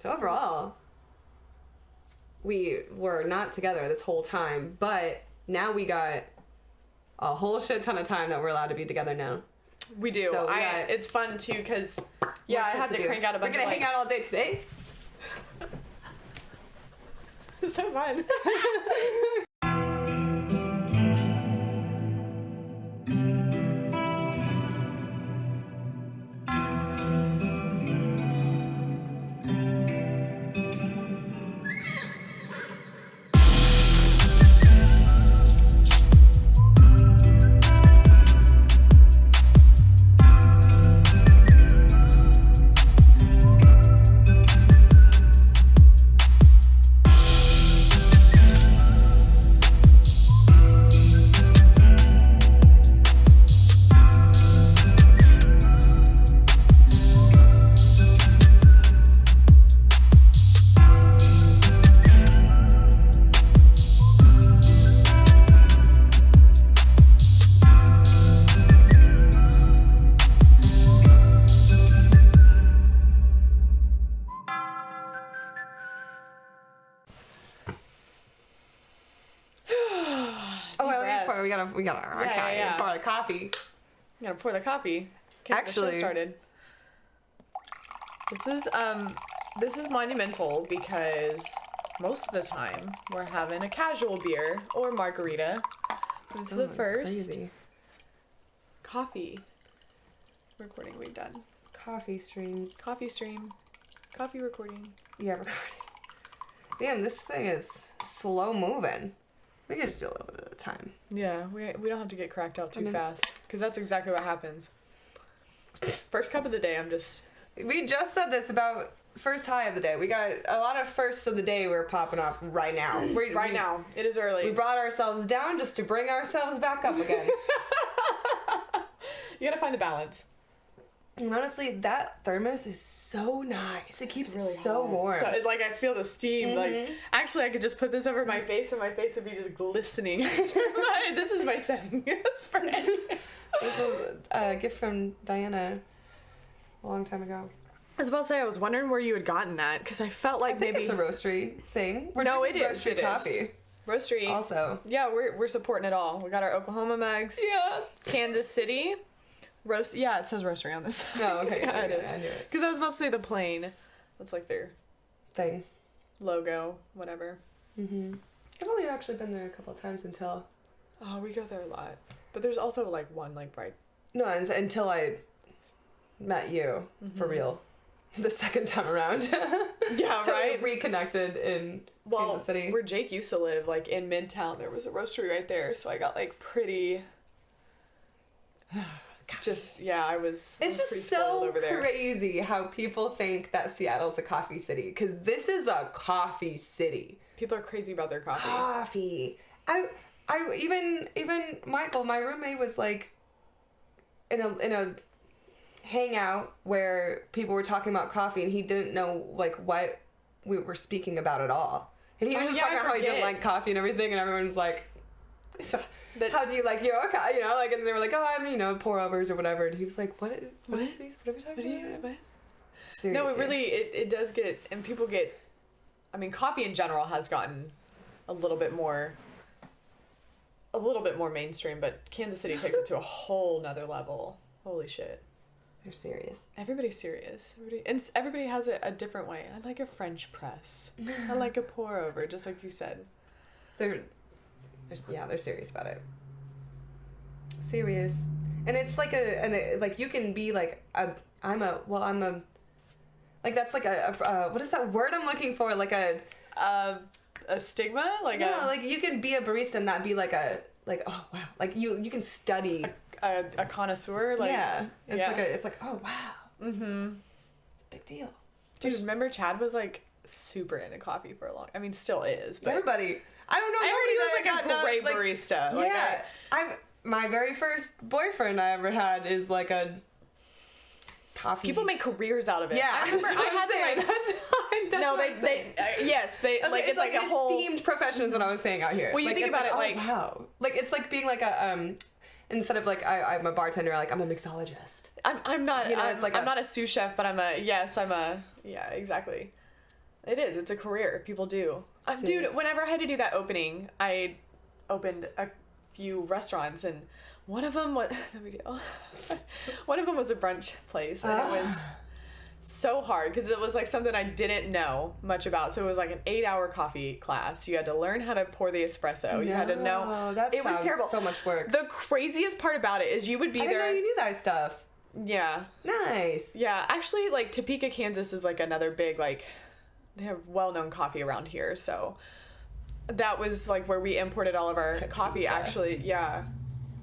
So overall, we were not together this whole time, but now we got a whole shit ton of time that we're allowed to be together now. We do. So it's fun too because I have to crank out a bunch of. We're gonna hang out all day today. It's so fun. We gotta pour the coffee. You gotta pour the coffee. Actually, started. This is monumental because most of the time we're having a casual beer or margarita. This is the first coffee recording we've done. Coffee stream. Coffee recording. Yeah, recording. Damn, this thing is slow moving. We could just do a little bit at a time. Yeah, we don't have to get cracked out too fast, because that's exactly what happens. First cup of the day, We just said this about first high of the day. We got a lot of firsts of the day we're popping off right now. Now. It is early. We brought ourselves down just to bring ourselves back up again. You gotta find the balance. And honestly, that thermos is so nice. It keeps really it so warm. So, I feel the steam. Mm-hmm. Actually, I could just put this over my face, and my face would be just glistening. This is my setting spray. This was a gift from Diana a long time ago. I was about to say, I was wondering where you had gotten that, because I felt like I think it's a Roasterie thing. It is. Coffee. Roasterie. Also. Yeah, we're supporting it all. We got our Oklahoma mugs. Yeah. Kansas City. Yeah, it says Roasterie on this. Oh, okay. Yeah, it is. I knew it. Because I was about to say the plain. That's like their thing. Logo, whatever. Mm-hmm. I've only actually been there a couple of times until... Oh, we go there a lot. But there's also one right... No, until I met you, for real. The second time around. Yeah, right? We reconnected in Kansas City. Where Jake used to live, in Midtown, there was a roastery right there. So I got pretty... I was just so over there. Crazy how people think that Seattle's a coffee city, because this is a coffee city. People are crazy about their coffee. I even Michael, my roommate, was in a hangout where people were talking about coffee, and he didn't know what we were speaking about at all. And he was just talking about how he didn't like coffee and everything, and everyone's like, how do you like your coffee? And they were like, oh, I'm, pour overs or whatever. And he was like, what is this? What are we talking about? What? Seriously. No, it really, it does get, and people get, coffee in general has gotten a little bit more mainstream, but Kansas City takes it to a whole nother level. Holy shit. They're serious. Everybody's serious. Everybody has it a different way. I like a French press. I like a pour over, just like you said. They're serious about it. Serious. And it's you can be that's what is that word I'm looking for? A stigma? You can be a barista and that be oh wow. You can study. A connoisseur? It's oh wow. Mm-hmm. It's a big deal. Dude, remember Chad was super into coffee for a long, still is, but everybody, I don't know. Everybody was a great barista. Yeah. My very first boyfriend I ever had is a coffee. People make careers out of it. Yeah. I remember it's like a whole esteemed profession is what I was saying out here. Well, you think about it wow. It's like being instead of I'm a bartender, I'm a mixologist. I'm not I'm not a sous chef, but I'm exactly. It is. It's a career. People do. Dude, whenever I had to do that opening, I opened a few restaurants, and one of them was no big deal. One of them was a brunch place, and it was so hard because it was like something I didn't know much about. So it was like an 8-hour coffee class. You had to learn how to pour the espresso. You had to know. It was terrible. So much work. The craziest part about it is you would be there. I didn't know you knew that stuff. Yeah. Nice. Yeah, actually, like Topeka, Kansas is like another big like. They have well-known coffee around here, so that was like where we imported all of our coffee. Actually, yeah,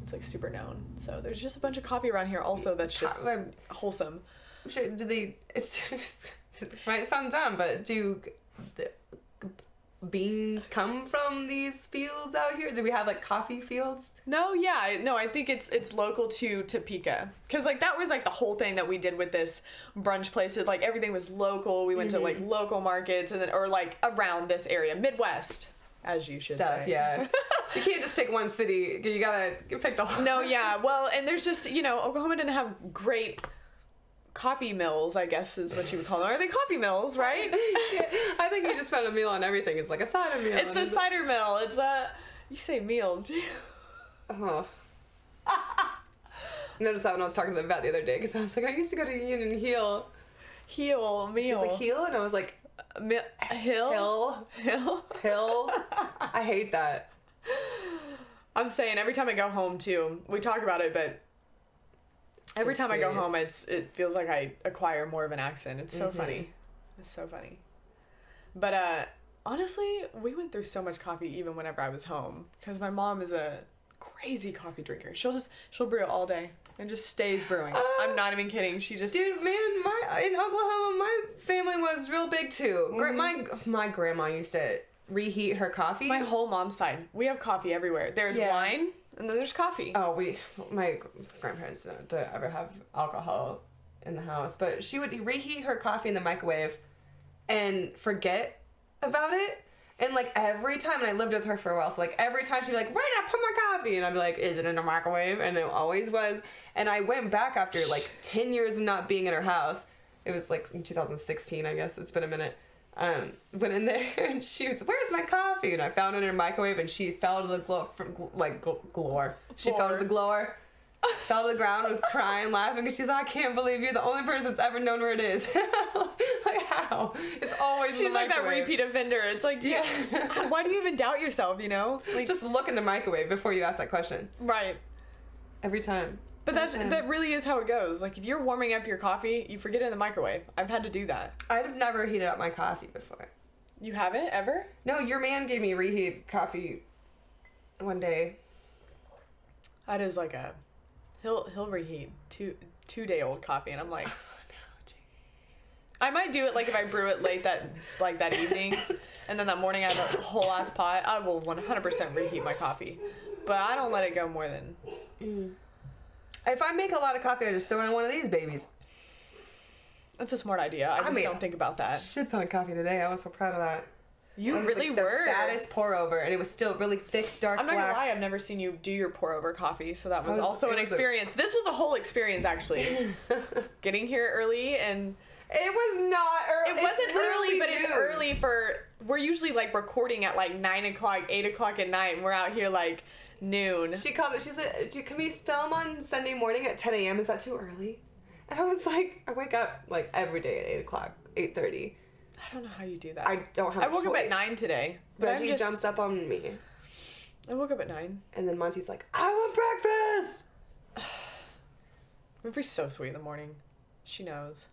it's like super known. So there's just a bunch of coffee around here also that's just wholesome. I'm sure. Do they? This might sound dumb, but do the beans come from these fields out here? Do we have like coffee fields? No, I think it's local to Topeka, because like that was like the whole thing that we did with this brunch place. Like everything was local. We went to like local markets and then or like around this area, Midwest, as you should say. Yeah. You can't just pick one city. You gotta pick the whole. No, yeah. Well, and there's just Oklahoma didn't have great coffee mills, I guess is what you would call them. Are they coffee mills, right? Yeah, I think you just spend a meal on everything. It's like a cider meal. It's a cider mill. It's a... You say meals. Oh. Noticed that when I was talking to the vet the other day, because I was like, I used to go to Union Hill. Heel, meal. She's like, heel? And I was like... Hill? I hate that. I'm saying every time I go home, too, we talk about it, but... Every time I go home, it feels like I acquire more of an accent. It's so funny. It's so funny. But honestly, we went through so much coffee even whenever I was home, because my mom is a crazy coffee drinker. She'll brew it all day and just stays brewing. I'm not even kidding. She just... Dude, man, in Oklahoma, my family was real big too. My grandma used to reheat her coffee. My whole mom's side. We have coffee everywhere. There's wine. And then there's coffee. Oh, my grandparents don't ever have alcohol in the house, but she would reheat her coffee in the microwave and forget about it. And like every time, and I lived with her for a while, so like every time she'd be like, "Where did I put my coffee?" And I'd be like, "Is it in the microwave?" And it always was. And I went back after like 10 years of not being in her house. It was like in 2016, I guess. It's been a minute. Went in there and she was, "Where's my coffee?" And I found it in her microwave, and she fell to the glory. She fell to the glower, fell to the ground, was crying, laughing, because she's like, "I can't believe you're the only person that's ever known where it is." Like, how? It's always she's in the like that repeat offender. It's like, yeah. Why do you even doubt yourself? Like, just look in the microwave before you ask that question. Right. Every time. But that really is how it goes. Like, if you're warming up your coffee, you forget it in the microwave. I've had to do that. I've never heated up my coffee before. You haven't, ever? No, your man gave me reheat coffee one day. That is like a... He'll reheat 2-day-old coffee, and I'm like... I might do it, like, if I brew it late that evening, and then that morning I have a whole ass pot, I will 100% reheat my coffee. But I don't let it go more than... If I make a lot of coffee, I just throw it in one of these babies. That's a smart idea. I just don't think about that. Shit ton of coffee today. I was so proud of that. You really were. The fattest pour over, and it was still really thick, dark black. I'm not gonna lie, I've never seen you do your pour over coffee, so that was also an experience. This was a whole experience, actually. Getting here early and... It was not early. It wasn't early, but it's early for... We're usually, like, recording at, like, 9 o'clock, 8 o'clock at night, and we're out here, like... noon. She called it. She said, "Can we film on Sunday morning at 10 a.m.? Is that too early?" And I was like, I wake up like every day at 8 o'clock, 8:30. I don't know how you do that. I don't have. I woke up at 9 today. But Reggie jumps up on me. I woke up at 9, and then Monty's like, "I want breakfast." Winfrey's so sweet in the morning. She knows.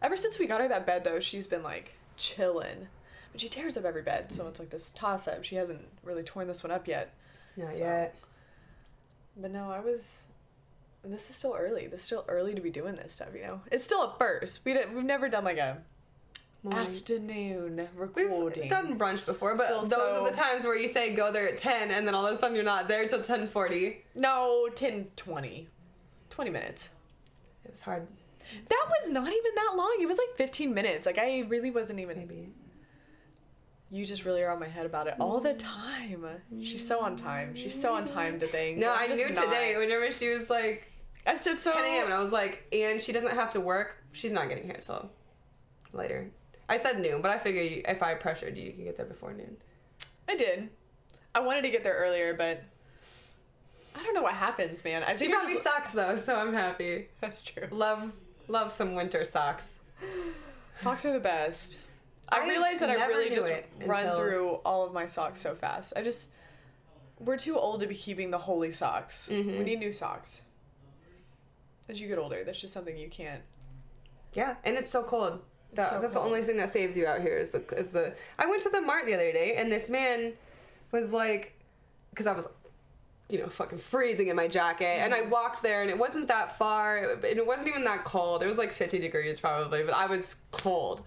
Ever since we got her that bed, though, she's been like chilling. But she tears up every bed, so it's like this toss up. She hasn't really torn this one up yet. Not yet. But no, this is still early. This is still early to be doing this stuff, It's still a first. We've never done like a afternoon recording. We've done brunch before, but those are the times where you say go there at 10 and then all of a sudden you're not there till 10:40. No, 10:20. 20 minutes. It was hard. That was not even that long. It was like 15 minutes. Like, I really wasn't even... Maybe. You just really are on my head about it all the time. She's so on time. She's so on time to things. No, I knew today whenever she was like... I said so... 10 a.m. and I was like, and she doesn't have to work. She's not getting here till later. I said noon, but I figure if I pressured you, you can get there before noon. I did. I wanted to get there earlier, but I don't know what happens, man. I think she brought me socks though, so I'm happy. That's true. Love some winter socks. Socks are the best. I realized that I really just run through all of my socks so fast. We're too old to be keeping the holy socks. Mm-hmm. We need new socks. As you get older, that's just something you can't. Yeah, and it's so cold. That's the only thing that saves you out here is the. I went to the mart the other day, and this man was like, because I was, fucking freezing in my jacket, and I walked there, and it wasn't that far, and it wasn't even that cold. It was like 50 degrees probably, but I was cold.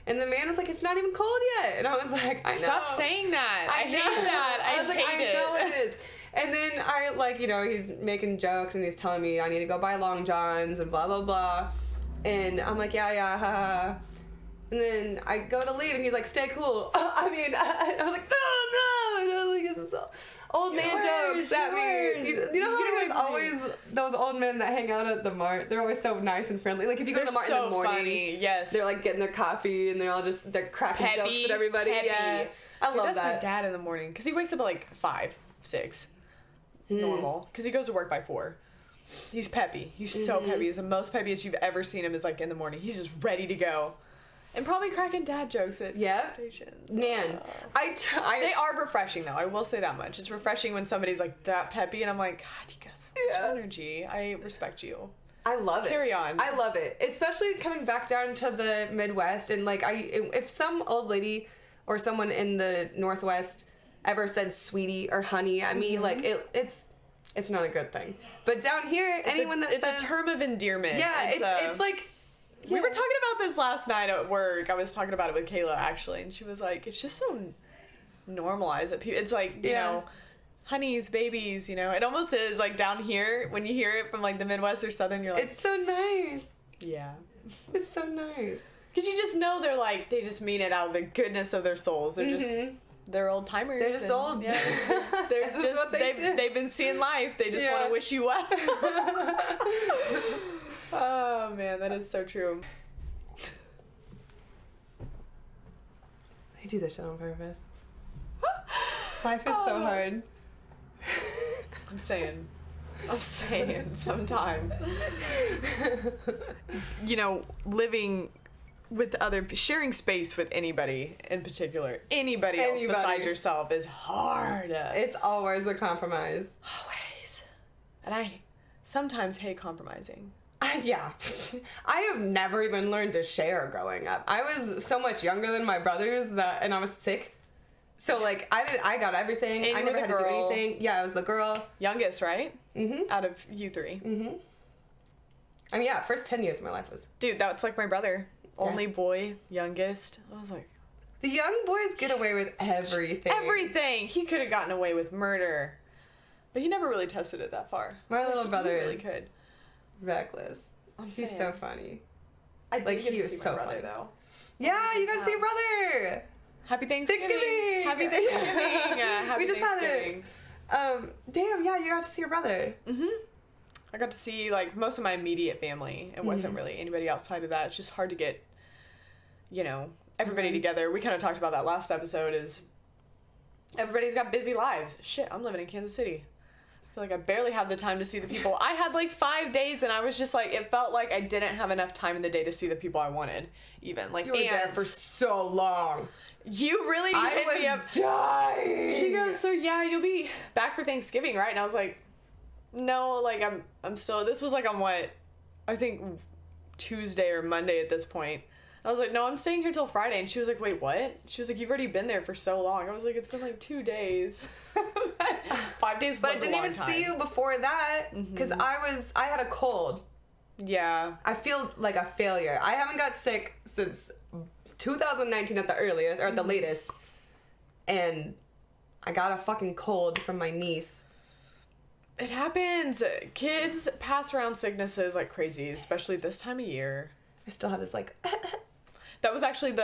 And the man was like, it's not even cold yet. And I was like, I know. Stop saying that. I hate that. I was like, I know it is. And then I, he's making jokes and he's telling me I need to go buy Long Johns and blah, blah, blah. And I'm like, yeah, ha, ha. And then I go to leave and he's like, stay cool. I was like, no. It's so old man jokes at me. You know how there's always those old men that hang out at the mart? They're always so nice and friendly. Like if you go to the mart in the morning, funny. Yes, they're like getting their coffee and they're cracking jokes at everybody. Peppy. Yeah, I love that's that. my dad in the morning because he wakes up at like 5, 6, normal because he goes to work by 4. He's peppy. He's so peppy. He's the most peppiest you've ever seen him. Is like in the morning. He's just ready to go. And probably cracking dad jokes at stations. Man, they are refreshing though. I will say that much. It's refreshing when somebody's like that peppy, and I'm like, God, you got so much energy. I respect you. I love it. Carry on. I love it, especially coming back down to the Midwest, and like if some old lady or someone in the Northwest ever said sweetie or honey at me, like it's not a good thing. But down here, anyone that says it's a term of endearment. Yeah, it's like. Yeah. We were talking about this last night at work. I was talking about it with Kayla, actually, and she was like, it's just so normalized that people, it's like, you know, honeys, babies, it almost is like down here, when you hear it from like the Midwest or Southern, you're like, it's so nice. Yeah. It's so nice. Because you just know they just mean it out of the goodness of their souls. They're just, they're old timers. They're just old. Yeah. They're just they've been seeing life. They just want to wish you well. Oh man, that is so true. I do this shit on purpose. Life is so hard. I'm saying sometimes. Living with sharing space with anybody in particular, anybody else besides yourself is hard. It's always a compromise. Always. And I sometimes hate compromising. Yeah. I have never even learned to share growing up. I was so much younger than my brothers and I was sick. So like I got everything. And I never had to do anything. Yeah, I was the girl. Youngest, right? Mm-hmm. Out of you 3. Mm-hmm. First 10 years of my life was. Dude, that's like my brother. Only boy, youngest. I was like, the young boys get away with everything. Everything. He could have gotten away with murder. But he never really tested it that far. My little brother really could. Reckless. He's so funny. I did get to see my brother, though. Yeah, you got to see your brother. Happy Thanksgiving. Happy Thanksgiving. Happy we just Thanksgiving. Had it. Damn, yeah, you got to see your brother. Mm-hmm. I got to see, like, most of my immediate family. It wasn't really anybody outside of that. It's just hard to get, everybody together. We kind of talked about that last episode is everybody's got busy lives. Shit, I'm living in Kansas City. I feel like I barely had the time to see the people. I had like 5 days and I was just like, it felt like I didn't have enough time in the day to see the people I wanted, even. Like, you were there for so long. You really hit me up. Dying. She goes, so yeah, you'll be back for Thanksgiving, right? And I was like, no, like I'm still, this was like on what, I think Tuesday or Monday at this point. I was like, no, I'm staying here till Friday. And she was like, wait, what? She was like, you've already been there for so long. I was like, it's been like 2 days. 5 days was But I didn't even see you before that because I had a cold. Yeah. I feel like a failure. I haven't got sick since 2019 at the earliest, or the latest. And I got a fucking cold from my niece. It happens. Kids pass around sicknesses like crazy, especially this time of year. I still have this like... That was actually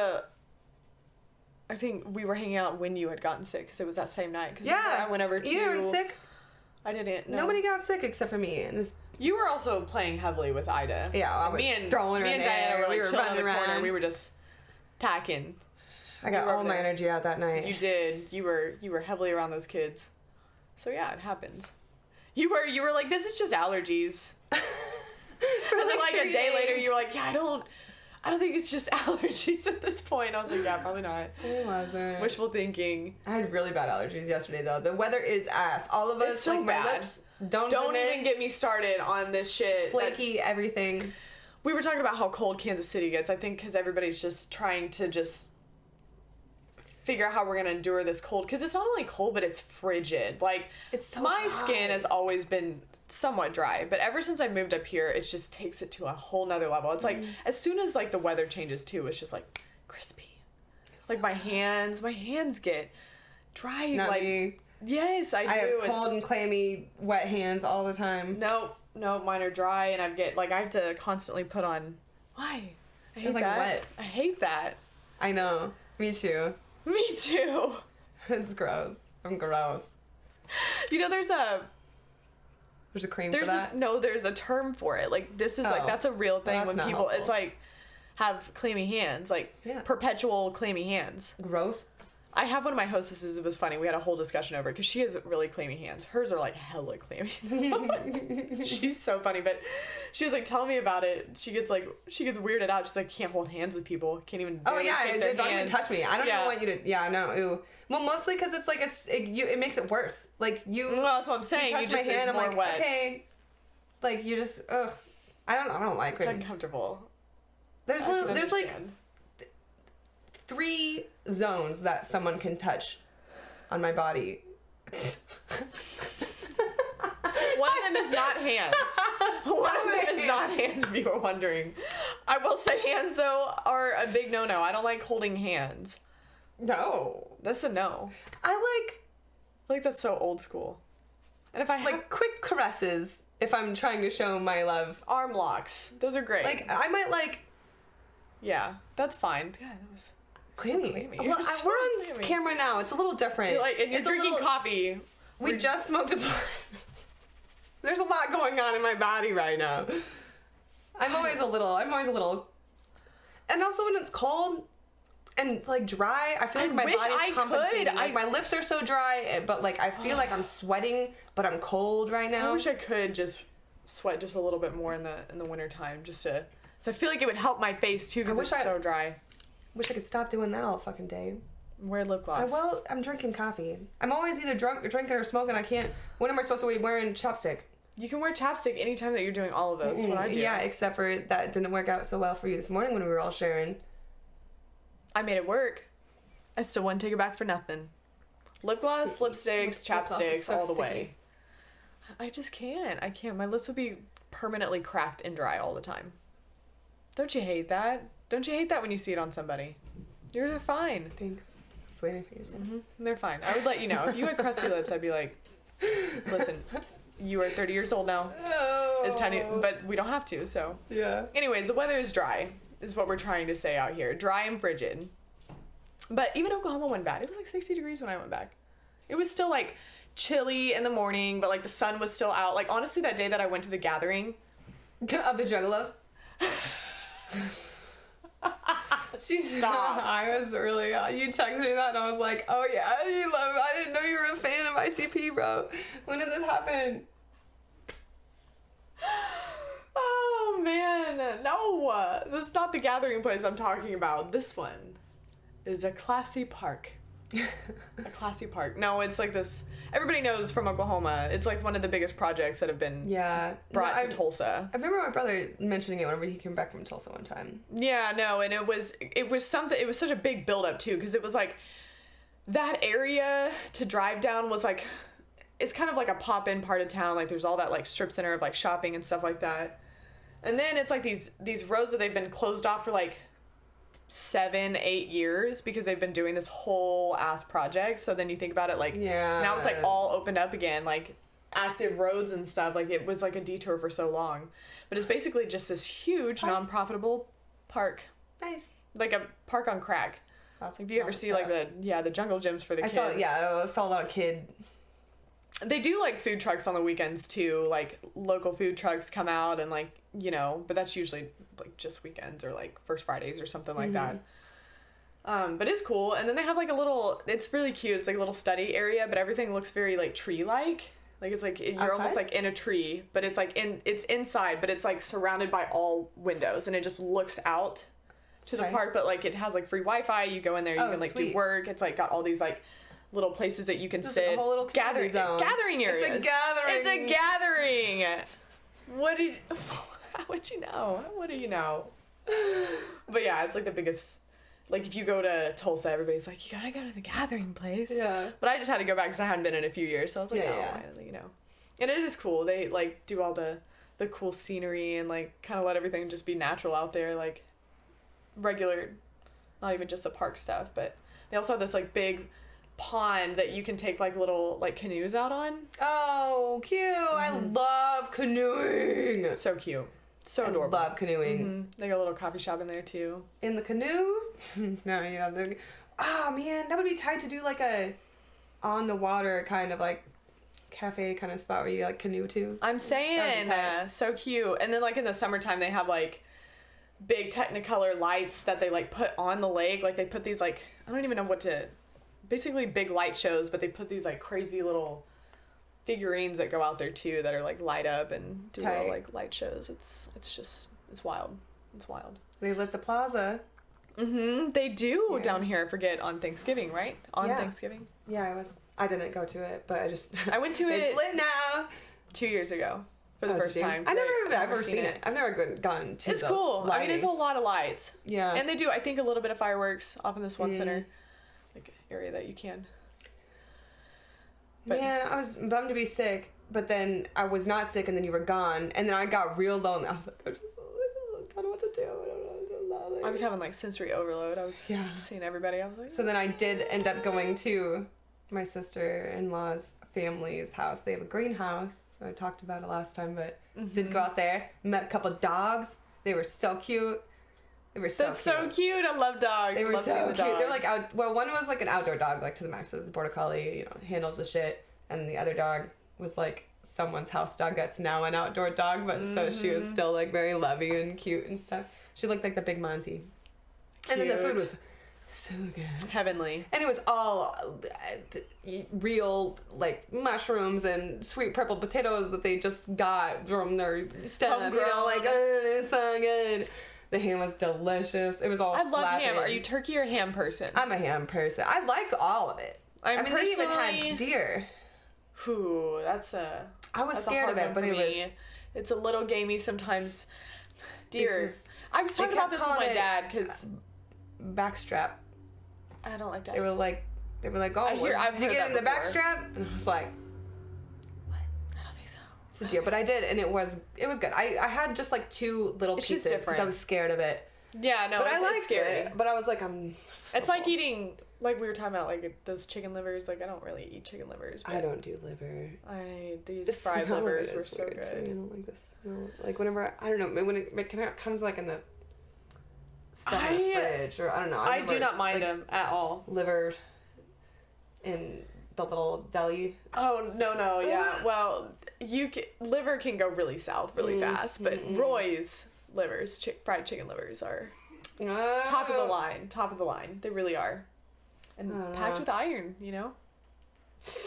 I think we were hanging out when you had gotten sick because it was that same night. Cause I went over to... You were sick? I didn't. No. Nobody got sick except for me. And you were also playing heavily with Ida. Yeah, I was throwing her in Me and the Diana air. were like We were chilling in the running corner. around. We were just tacking. I got all my energy out that night. You did. You were heavily around those kids. So yeah, it happens. You were like, this is just allergies. And then like a day later, you were like, yeah, I don't think it's just allergies at this point. I was like, yeah, probably not. It wasn't. Wishful thinking. I had really bad allergies yesterday, though. The weather is ass. All of us, it's so like, bad. my lips don't even get me started on this shit. Flaky, everything. We were talking about how cold Kansas City gets, I think, because everybody's just trying to just figure out how we're going to endure this cold. Because it's not only cold, but it's frigid. Like, it's so my dry. skin has always been somewhat dry, but ever since I moved up here, it just takes it to a whole nother level. It's like, as soon as, like, the weather changes, too, it's just, like, crispy. It's like, so my hands get dry. Not like, me. Yes, I do. I have cold and clammy, wet hands all the time. No, mine are dry, and I have to constantly put on. Why? I hate that. Wet. I hate that. I know. Me too. Me too. It's gross. I'm gross. You know, there's a cream for that? There's a term for it. Like, this is like, that's a real thing when people, helpful. It's like, have clammy hands. Like, perpetual clammy hands. Gross. I have one of my hostesses. It was funny. We had a whole discussion over it because she has really clammy hands. Hers are like hella clammy. She's so funny, but she was like telling me about it. She gets weirded out. She's like, can't hold hands with people. Can't even. Oh yeah, don't even touch me. I don't even want you to. Yeah, no. Ooh. Well, mostly because it's like it makes it worse. Like you. Well, that's what I'm saying. You touch my hand. I'm like, wet. Okay. Like you just ugh. I don't like it. It's uncomfortable. There's like 3 zones that someone can touch on my body. One of them is not hands. One of them is not hands, if you were wondering. I will say hands, though, are a big no-no. I don't like holding hands. No. That's a no. I like that's so old school. And if I have... Like, quick caresses if I'm trying to show my love. Arm locks. Those are great. Like, I might like... Yeah, that's fine. God, that was... Clammy. Well, we're on camera now. It's a little different. You're drinking coffee. We just smoked a blunt. There's a lot going on in my body right now. I'm always a little. And also when it's cold and like dry, I feel like my body's compensating. Like my lips are so dry, but like I feel like I'm sweating, but I'm cold right now. I wish I could just sweat just a little bit more in the winter time, just to. So I feel like it would help my face too because it's so dry. Wish I could stop doing that all fucking day. Wear lip gloss. Well, I'm drinking coffee. I'm always either drinking or smoking. I can't. When am I supposed to be wearing chapstick? You can wear chapstick anytime that you're doing all of those. What I do. Yeah, except for that didn't work out so well for you this morning when we were all sharing. I made it work. I still wouldn't take it back for nothing. Lip gloss, lipsticks, chapsticks, so all the way. I just can't. I can't. My lips would be permanently cracked and dry all the time. Don't you hate that? Don't you hate that when you see it on somebody? Yours are fine. Thanks. I was waiting for you to say. They're fine. I would let you know. If you had crusty lips, I'd be like, listen, you are 30 years old now. Oh. It's tiny, but we don't have to, so. Yeah. Anyways, the weather is dry, is what we're trying to say out here. Dry and frigid. But even Oklahoma went bad. It was like 60 degrees when I went back. It was still like chilly in the morning, but like the sun was still out. Like honestly, that day that I went to the gathering. Of the Juggalos? Stop. I was really you texted me that and I was like, oh yeah, you love it. I didn't know you were a fan of ICP, bro. When did this happen? Oh man, no, that's not the gathering place I'm talking about. This one is a classy park. A classy park. No, it's like this. Everybody knows from Oklahoma. It's like one of the biggest projects that have been brought to Tulsa. I remember my brother mentioning it whenever he came back from Tulsa one time. Yeah, no, and it was something. It was such a big buildup too, because it was like that area to drive down was like it's kind of like a pop-in part of town. Like there's all that like strip center of like shopping and stuff like that, and then it's like these roads that they've been closed off for like 7-8 years because they've been doing this whole ass project. So then you think about it, like now it's like all opened up again, like active roads and stuff. Like it was like a detour for so long, but it's basically just this huge non-profitable park. Nice. Like a park on crack. If you ever see like the jungle gyms for the kids. I saw a lot of kid. They do like food trucks on the weekends too. Like local food trucks come out and like, you know, but that's usually like just weekends or like First Fridays or something like that. But it's cool. And then they have like a little, it's really cute. It's like a little study area, but everything looks very like tree-like. Like it's like, you're almost like in a tree, but it's like it's inside, but it's like surrounded by all windows and it just looks out to the park. But like it has like free Wi-Fi. You go in there, you can like do work. It's like got all these like little places that you can sit. A whole little gathering areas. It's a gathering. It's a gathering. How would you know? What do you know? But yeah, it's like the biggest. Like, if you go to Tulsa, everybody's like, you gotta go to the gathering place. Yeah. But I just had to go back because I hadn't been in a few years. So I was like, you know. And it is cool. They, like, do all the cool scenery and, like, kind of let everything just be natural out there. Like, regular, not even just the park stuff. But they also have this, like, big pond that you can take, like, little, like, canoes out on. Oh, cute. Mm-hmm. I love canoeing. So cute. So adorable. I love canoeing. Mm-hmm. They got a little coffee shop in there, too. In the canoe? No, yeah. Oh, man. That would be tight to do, like, a on-the-water kind of, like, cafe kind of spot where you, like, canoe, too. I'm saying, so cute. And then, like, in the summertime, they have, like, big Technicolor lights that they, like, put on the lake. Like, they put these, like, I don't even know what to... Basically big light shows, but they put these, like, crazy little... figurines that go out there too that are like light up and do little like light shows. It's wild. It's wild. They lit the plaza. They do down here. I forget on Thanksgiving, right? Thanksgiving. Yeah, I didn't go to it, but I went to it. It's lit now. 2 years ago for the first time. I've never seen it. I've never gone to. It's cool. Lighting. I mean, it's a lot of lights. Yeah. And they do, I think, a little bit of fireworks off in this one center, like area that you can. But, man, I was bummed to be sick, but then I was not sick, and then you were gone, and then I got real lonely. I was like, I don't know what to do. I don't know. I was having like sensory overload. I was seeing everybody. I was like, so then I did end up going to my sister-in-law's family's house. They have a greenhouse. I talked about it last time, but did go out there. Met a couple dogs. They were so cute. That's so cute. I love dogs. They were so cute. They're like one was like an outdoor dog, like to the max. It was a border collie, handles the shit. And the other dog was like someone's house dog that's now an outdoor dog, but so she was still like very loving and cute and stuff. She looked like the big Monty. Cute. And then the food was so good. Heavenly. And it was all real like mushrooms and sweet purple potatoes that they just got from their stuff. It was so good. The ham was delicious. It was all I love ham. Are you turkey or ham person? I'm a ham person. I like all of it. I mean, they even had deer. Whew, I was scared of it, but it's a little gamey sometimes. Deer. I was talking about this with my dad because backstrap. I don't like that. They were like, oh, did you get in the backstrap? And I was like, it's a deer, but I did, and it was good. I had just like 2 little pieces because I was scared of it. Yeah, no, but I liked scary. it. But I was like, it's like eating, like we were talking about, like those chicken livers. Like I don't really eat chicken livers. I don't do liver. These fried livers were so good. I don't like the smell. Like whenever I don't know when it comes like in the stuff in the fridge or I don't know. I do not mind them at all. Liver in the little deli. Oh no, yeah. Well, liver can go really south really fast, but Roy's livers, fried chicken livers, are top of the line. They really are, and packed with iron.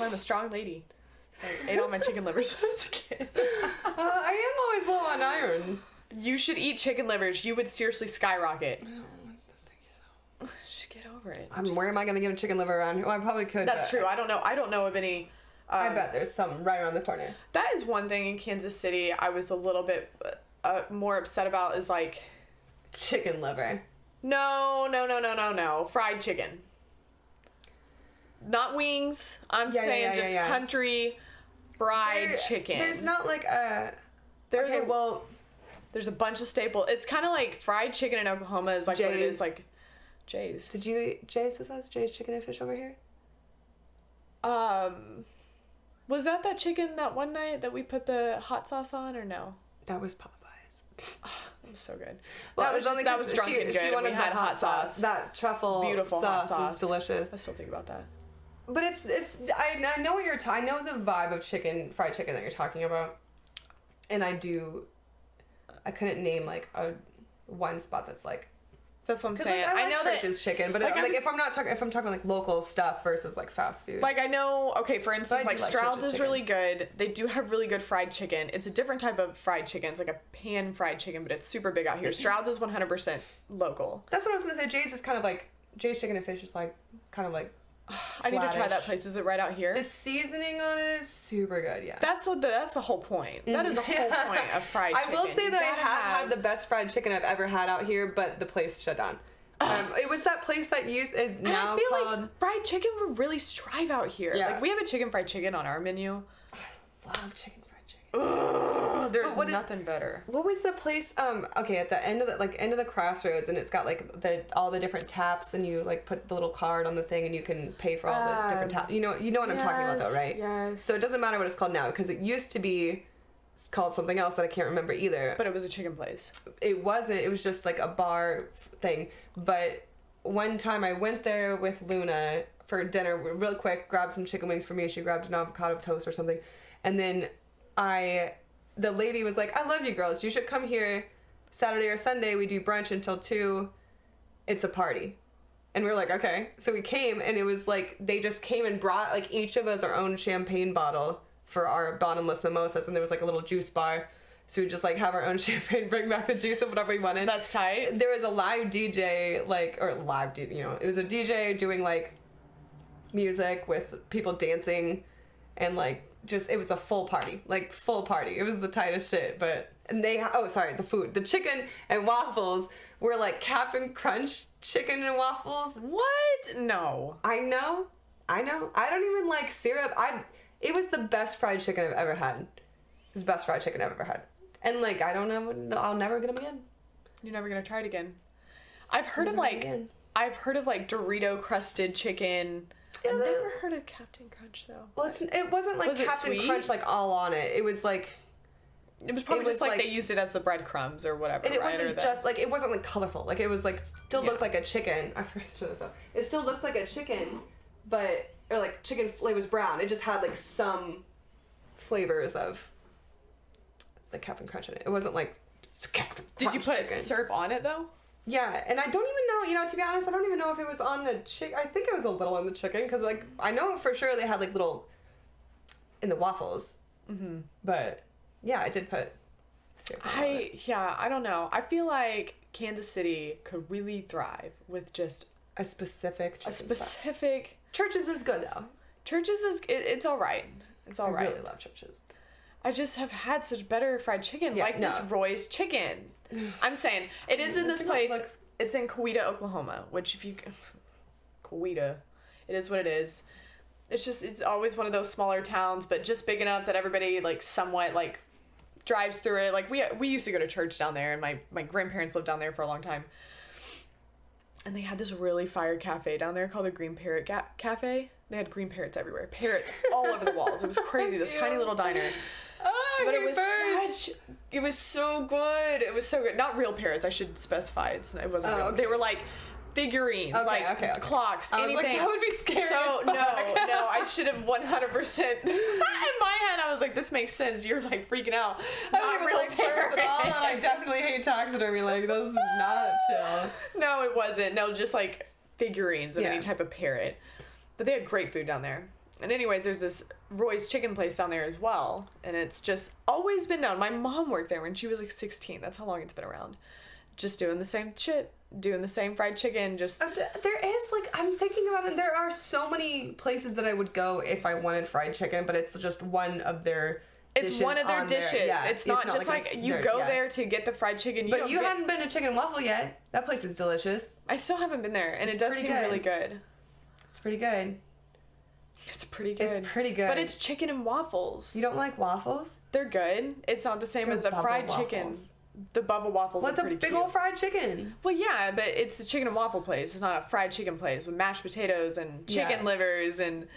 I'm a strong lady. So I ate all my chicken livers when I was a kid. I am always low on iron. You should eat chicken livers. You would seriously skyrocket. I don't think so. Just get over it. Where am I gonna get a chicken liver around here? Well, I probably could. That's true. I don't know of any. I bet there's some right around the corner. That is one thing in Kansas City I was a little bit more upset about is like chicken liver. No. Fried chicken. Not wings. I'm saying just country fried chicken. There's not like a... There's a bunch of staple. It's kind of like fried chicken in Oklahoma is like Jay's. What it is like Jay's. Did you eat Jay's with us? Jay's Chicken and Fish over here? Was that chicken that one night that we put the hot sauce on or no? That was Popeyes. Oh, it was so good. Well, that was drunken good. She wanted that hot sauce. That truffle beautiful sauce hot sauce is delicious. I still think about that. But I know what I know the vibe of fried chicken that you're talking about. And I couldn't name like one spot that's like That's what I'm saying. Like, I know Church's chicken, but like if I'm talking like local stuff versus like fast food. Like I know, okay, for instance, like Stroud's is really good. They do have really good fried chicken. It's a different type of fried chicken. It's like a pan fried chicken, but it's super big out here. Stroud's is 100% local. That's what I was gonna say. Jay's is kind of like Jay's Chicken and Fish is like kind of like. I need to try that place. Is it right out here? The seasoning on it is super good, yeah. That's the whole point. That is the whole point of fried chicken. I will say that I have had the best fried chicken I've ever had out here, but the place shut down. It was that place that is now I feel called... like fried chicken would really strive out here. Yeah. Like we have a chicken fried chicken on our menu. I love chicken fried chicken. Ugh, there's nothing better. What was the place? Okay, at the end of the crossroads, and it's got like all the different taps, and you like put the little card on the thing, and you can pay for all the different taps. You know what I'm talking about, though, right? Yes. So it doesn't matter what it's called now, because it used to be called something else that I can't remember either. But it was a chicken place. It wasn't. It was just like a bar thing. But one time I went there with Luna for dinner, real quick, grabbed some chicken wings for me. She grabbed an avocado toast or something, and then the lady was like, I love you girls. You should come here Saturday or Sunday. We do brunch until 2. It's a party. And we were like, okay. So we came, and it was like, they just came and brought like each of us our own champagne bottle for our bottomless mimosas. And there was like a little juice bar. So we just like have our own champagne, bring back the juice of whatever we wanted. That's tight. There was a live DJ, it was a DJ doing like music with people dancing and like, it was a full party. It was the tightest shit, the food. The chicken and waffles were like Cap'n Crunch chicken and waffles. What? No. I know. I don't even like syrup. It was the best fried chicken I've ever had. It was the best fried chicken I've ever had. And like, I don't know, I'll never get them again. You're never gonna try it again. I've heard of like Dorito crusted chicken. Yeah, I've never heard of Captain Crunch though. Well, it wasn't like Captain Crunch like all on it. It was like... It was probably just like they used it as the breadcrumbs or whatever, and it wasn't just like, it wasn't like colorful. Like it was like, still looked like a chicken. I first show this up. It still looked like a chicken, or like chicken flavor was brown. It just had like some flavors of the Captain Crunch in it. It wasn't like Captain Crunch. Did you put syrup on it though? Yeah, and I don't even know, to be honest, I don't even know if it was on the chicken. I think it was a little on the chicken, because, like, I know for sure they had, like, little, in the waffles. Mm-hmm. But, yeah, I did put syrup on it. Yeah, I don't know. I feel like Kansas City could really thrive with just... a specific chicken spot. Church's is good, though. Church's is... It's all right. It's all right. I really love Church's. I just have had such better fried chicken, this Roy's chicken. I'm saying, it is in this place. It's in Coweta, Oklahoma, which Coweta, it is what it is. It's always one of those smaller towns, but just big enough that everybody, like, somewhat, like, drives through it. Like, we used to go to church down there, and my grandparents lived down there for a long time. And they had this really fire cafe down there called the Green Parrot Cafe. They had green parrots everywhere. Parrots all over the walls. It was crazy, this tiny little diner. Oh, but it was so good. It was so good. Not real parrots, I should specify. It wasn't real. Okay. They were like figurines, okay. Clocks, anything. Like, that would be scary. So no, I should have 100%. In my head, I was like, this makes sense. You're like freaking out. Not real like parrots at all, and I definitely hate taxidermy. Like, this is not chill. No, it wasn't. No, just like figurines of any type of parrot. But they had great food down there. And anyways, there's this Roy's chicken place down there as well. And it's just always been known. My mom worked there when she was like 16. That's how long it's been around. Just doing the same shit. Doing the same fried chicken. Just there is, like, I'm thinking about it. There are so many places that I would go if I wanted fried chicken. But it's just one of their dishes. It's one of their dishes. Yeah, it's not just like you go there to get the fried chicken. But you hadn't been to Chicken Waffle yet. That place is delicious. I still haven't been there. And it does seem really good. It's pretty good. It's pretty good. It's pretty good. But it's chicken and waffles. You don't like waffles? They're good. It's not the same as a fried chicken. The Bubba waffles are pretty cute. What's a big old fried chicken? Well, yeah, but it's a chicken and waffle place. It's not a fried chicken place with mashed potatoes and chicken livers and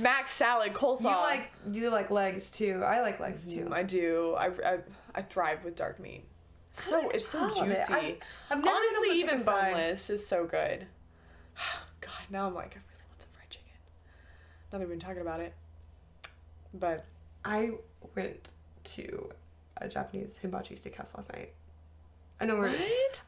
mac salad, coleslaw. You like legs too. I like legs too. I do. I thrive with dark meat. It's so juicy. I've never Honestly, even boneless is so good. God, now I'm like, I really want some fried chicken. Now that we've been talking about it. But I went to a Japanese hibachi steakhouse last night. I know what?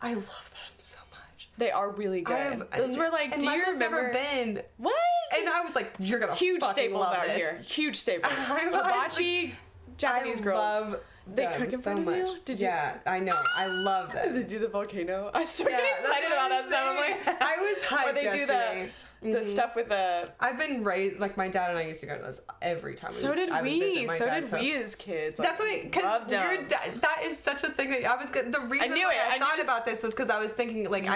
I love them so much. They are really good. Those were like, do you remember? Never been. What? And I was like, you're gonna huge fucking staples love out this. here. Huge staples. Hibachi, Japanese girls. I love they cook in so front of much. you? Did you? Yeah, I know. I love them. They do the volcano. I so get excited about that stuff. I'm like, I was hyped or they yesterday. do the stuff with the. I've been raised like my dad and I used to go to those every time. So did we. So did we as kids. Like, that's why, because your dad. That is such a thing that I was. The reason I thought about this was because I was thinking like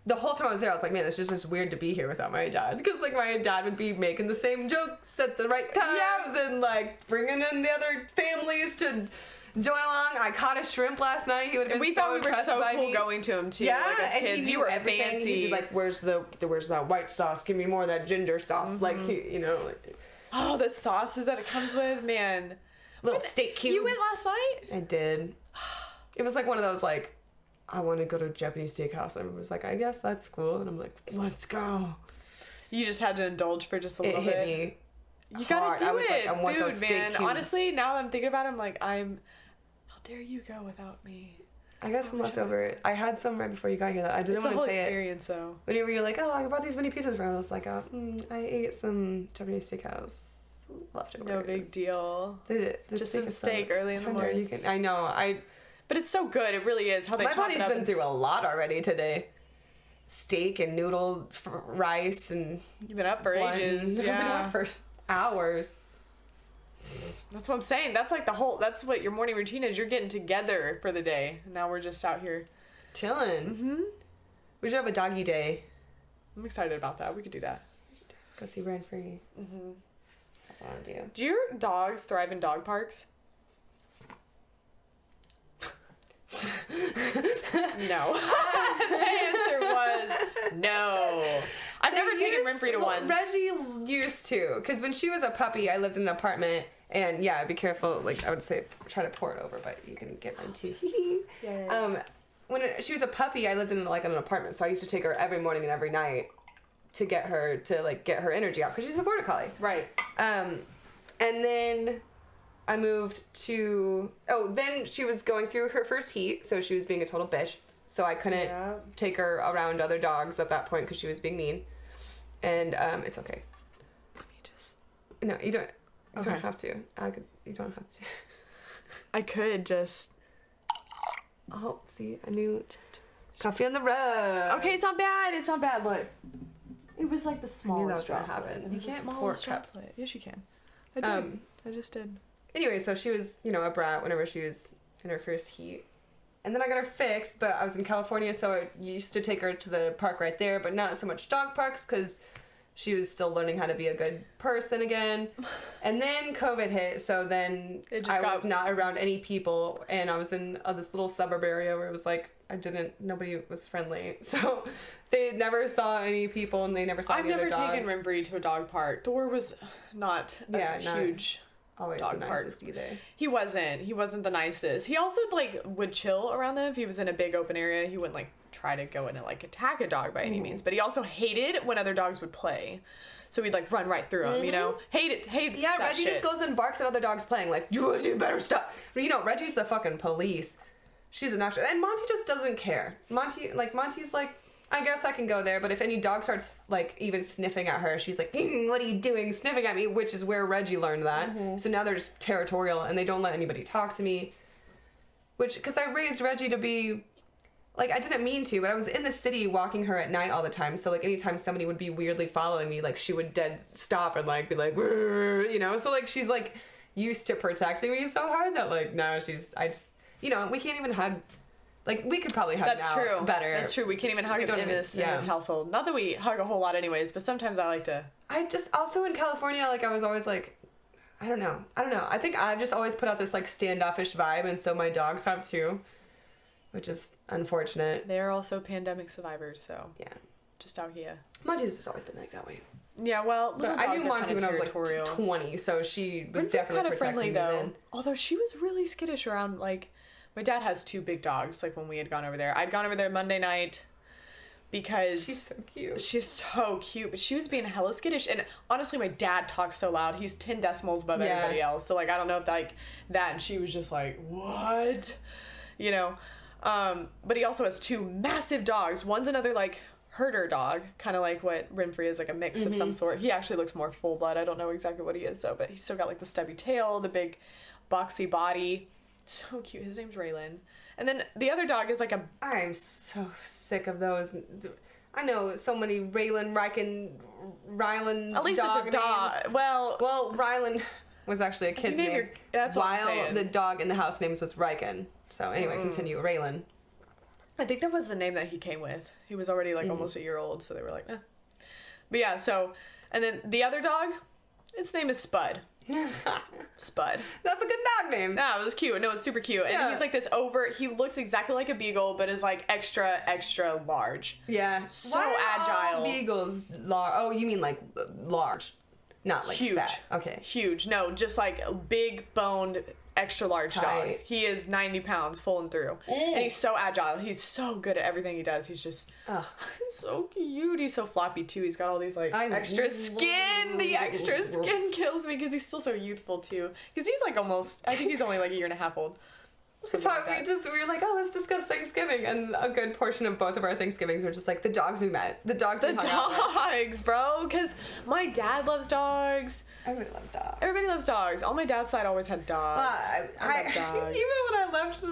the whole time I was there, I was like, man, it's just weird to be here without my dad. Because, like, my dad would be making the same jokes at the right times and, like, bringing in the other families to join along. I caught a shrimp last night. He would have been so impressed by me. We thought we were so cool going to him, too. Yeah, like, as kids. and he you were everything. fancy. He'd be like, where's that white sauce? Give me more of that ginger sauce. Like, you know. Like, oh, the sauces that it comes with, man. Little steak cubes. You went last night? I did. It was, like, one of those, like, I want to go to a Japanese steakhouse. And everyone was like, I guess that's cool. And I'm like, let's go. You just had to indulge for just a little bit. It hit me. You gotta do it. Like, I want food, those steak man. cubes. Honestly, now that I'm thinking about it, I'm like, how dare you go without me? I got some leftover. I had some right before you got here that I didn't want to say it. It's a whole experience, though. Whenever you're like, oh, I brought these many pieces for I was like, I ate some Japanese steakhouse leftovers. No big deal. Just some steak early in the morning. I know. But it's so good. It really is. How they chop it up. My body's been through a lot already today. Steak and noodle, rice, and you've been up for ages. Yeah. I've been up for hours. That's what I'm saying. That's like that's what your morning routine is. You're getting together for the day. Now we're just out here chilling. Mm-hmm. We should have a doggy day. I'm excited about that. We could do that. Go see Rent Free. Mm-hmm. That's what I want to do. Do your dogs thrive in dog parks? No. The answer was no. I've never taken Renfrey to one. Reggie used to, because when she was a puppy, I lived in an apartment, and yeah, be careful. Like I would say, try to pour it over, but you can get mine too. Yeah. When she was a puppy, I lived in like an apartment, so I used to take her every morning and every night to get her energy out, because she's a border collie. Right. And then I moved to... Oh, then she was going through her first heat, so she was being a total bitch. So I couldn't take her around other dogs at that point because she was being mean. And it's okay. No, you don't. You don't have to. You don't have to. I could just... Oh, see, a new coffee on the rug. Okay, it's not bad. It's not bad. Look. It was like the smallest droplet. That was gonna happen. You can't pour cups. Yes, you can. I did. I just did. Anyway, so she was, a brat whenever she was in her first heat. And then I got her fixed, but I was in California, so I used to take her to the park right there, but not so much dog parks, because she was still learning how to be a good person again. And then COVID hit, so then I was not around any people, and I was in this little suburb area where it was like, nobody was friendly. So they never saw any people, and they never saw any other dogs. I've never taken Renfrey to a dog park. Thor was not huge... Always dog the nicest either. He wasn't the nicest. He also would chill around them. If he was in a big open area, he wouldn't try to go in and attack a dog by any means. But he also hated when other dogs would play. So he'd run right through them, Hate yeah, Reggie just goes and barks at other dogs playing you better stop. Reggie's the fucking police. She's obnoxious. And Monty just doesn't care. Monty's I guess I can go there, but if any dog starts, even sniffing at her, she's like, what are you doing sniffing at me? Which is where Reggie learned that. Mm-hmm. So now they're just territorial, and they don't let anybody talk to me. Because I raised Reggie to be, I didn't mean to, but I was in the city walking her at night all the time. So, anytime somebody would be weirdly following me, she would dead stop and, be like, So, she's, used to protecting me so hard that, now we can't even hug. We could probably hug now better. That's true. We can't even hug in this household. Not that we hug a whole lot anyways, but sometimes I like to. I just, also in California, I was always I don't know. I think I've just always put out this, standoffish vibe, and so my dogs have too, which is unfortunate. They're also pandemic survivors, so. Yeah. Just out here. Monty's just always been that way. Yeah, well, I knew Monty when I was 20, so she was definitely protecting me then. Although she was really skittish around, my dad has 2 big dogs, when we had gone over there. I'd gone over there Monday night because... She's so cute. She's so cute, but she was being hella skittish. And honestly, my dad talks so loud. He's 10 decibels above everybody else. So, I don't know if, that... And she was just what? But he also has 2 massive dogs. One's another, like, herder dog, kind of like what Renfrey is, like a mix of some sort. He actually looks more full blood. I don't know exactly what he is, though, but he's still got, like, the stubby tail, the big boxy body. So cute. His name's Raylan. And then the other dog is like a... I'm so sick of those. I know so many Raylan, Rylan At least dog it's a dog. names. Well, Rylan was actually a kid's name. That's what I'm saying. While the dog in the house names was Riken. So anyway, continue. Raylan. I think that was the name that he came with. He was already like almost a year old, so they were like, eh. But yeah, so... And then the other dog, its name is Spud. Spud. That's a good dog name. Yeah, it was cute. No, it's super cute. And he's like this he looks exactly like a beagle, but is like extra, extra large. Yeah. So Why are agile. All beagles large? Oh, you mean like large. Not like huge. Fat. Okay. Huge. No, just like a big boned, extra large dog. He is 90 pounds full and through. And he's so agile. He's so good at everything he does. He's just he's so cute. He's so floppy too. He's got all these like extra skin. The extra skin kills me because he's still so youthful too. Because he's like I think he's only like a year and a half old. We were like, oh, let's discuss Thanksgiving, and a good portion of both of our Thanksgivings were just like the dogs we met, the dogs we hung out with. Bro, because my dad loves dogs. Everybody loves dogs. Everybody loves dogs. On my dad's side always had dogs. I love dogs. Even when I left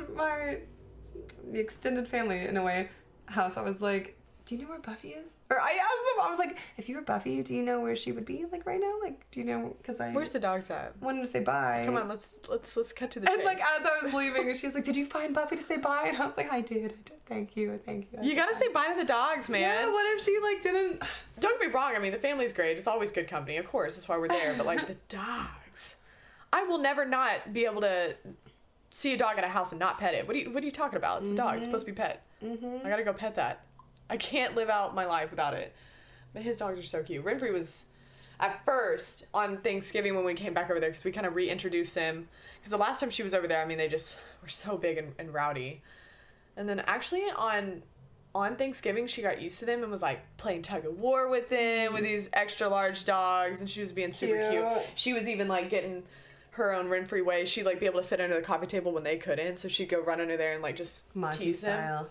the extended family in a way house, I was like, do you know where Buffy is? Or I asked them, I was like, if you were Buffy, do you know where she would be like right now? Like, do you know? Because where's the dogs at? Wanted to say bye. Come on, let's cut to the chase. And like as I was leaving, she was like, did you find Buffy to say bye? And I was like, I did. Thank you. You gotta say bye to the dogs, man. Yeah. What if she like didn't? Don't get me wrong. I mean, the family's great. It's always good company, of course. That's why we're there. But like the dogs, I will never not be able to see a dog at a house and not pet it. What are you talking about? It's a dog. It's supposed to be pet. I gotta go pet that. I can't live out my life without it. But his dogs are so cute. Renfrey was, at first, on Thanksgiving when we came back over there, because we kind of reintroduced him. Because the last time she was over there, I mean, they just were so big and rowdy. And then actually on Thanksgiving, she got used to them and was like playing tug of war with them, with these extra large dogs, and she was being super cute. She was even like getting her own Renfrey way. She'd like be able to fit under the coffee table when they couldn't, so she'd go run under there and like just tease them.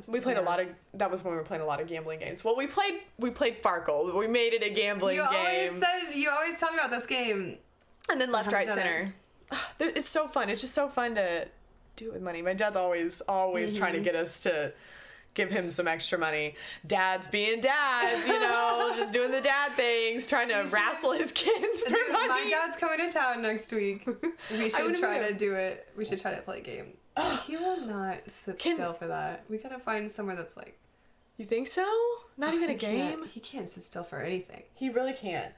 We played that was when we were playing a lot of gambling games. Well, we played Farkle. We made it a gambling game. You always tell me about this game. And then left, right, center. It's so fun. It's just so fun to do it with money. My dad's always trying to get us to give him some extra money. Dad's being dads, just doing the dad things, trying to wrestle his kids for money. My dad's coming to town next week. We should try to do it. We should try to play a game. He will not sit still for that. We gotta find somewhere that's like... You think so? Not even a game? He can't sit still for anything. He really can't.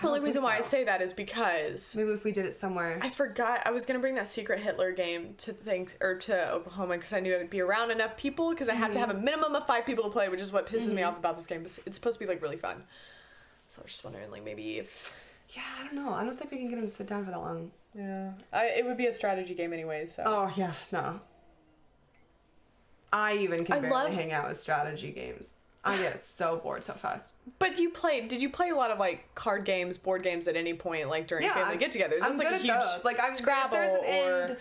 The only reason why I say that is because... Maybe if we did it somewhere. I forgot. I was gonna bring that Secret Hitler game to Oklahoma because I knew I'd be around enough people because I have to have a minimum of 5 people to play, which is what pisses me off about this game. But it's supposed to be like really fun. So I was just wondering, like, maybe if... Yeah, I don't know. I don't think we can get him to sit down for that long. Yeah. It would be a strategy game anyway, so... Oh, yeah. No. I even can barely hang out with strategy games. I get so bored so fast. But did you play a lot of, like, card games, board games at any point, like, during family get-togethers? I'm good at those. Like, I'm Scrabble there's an end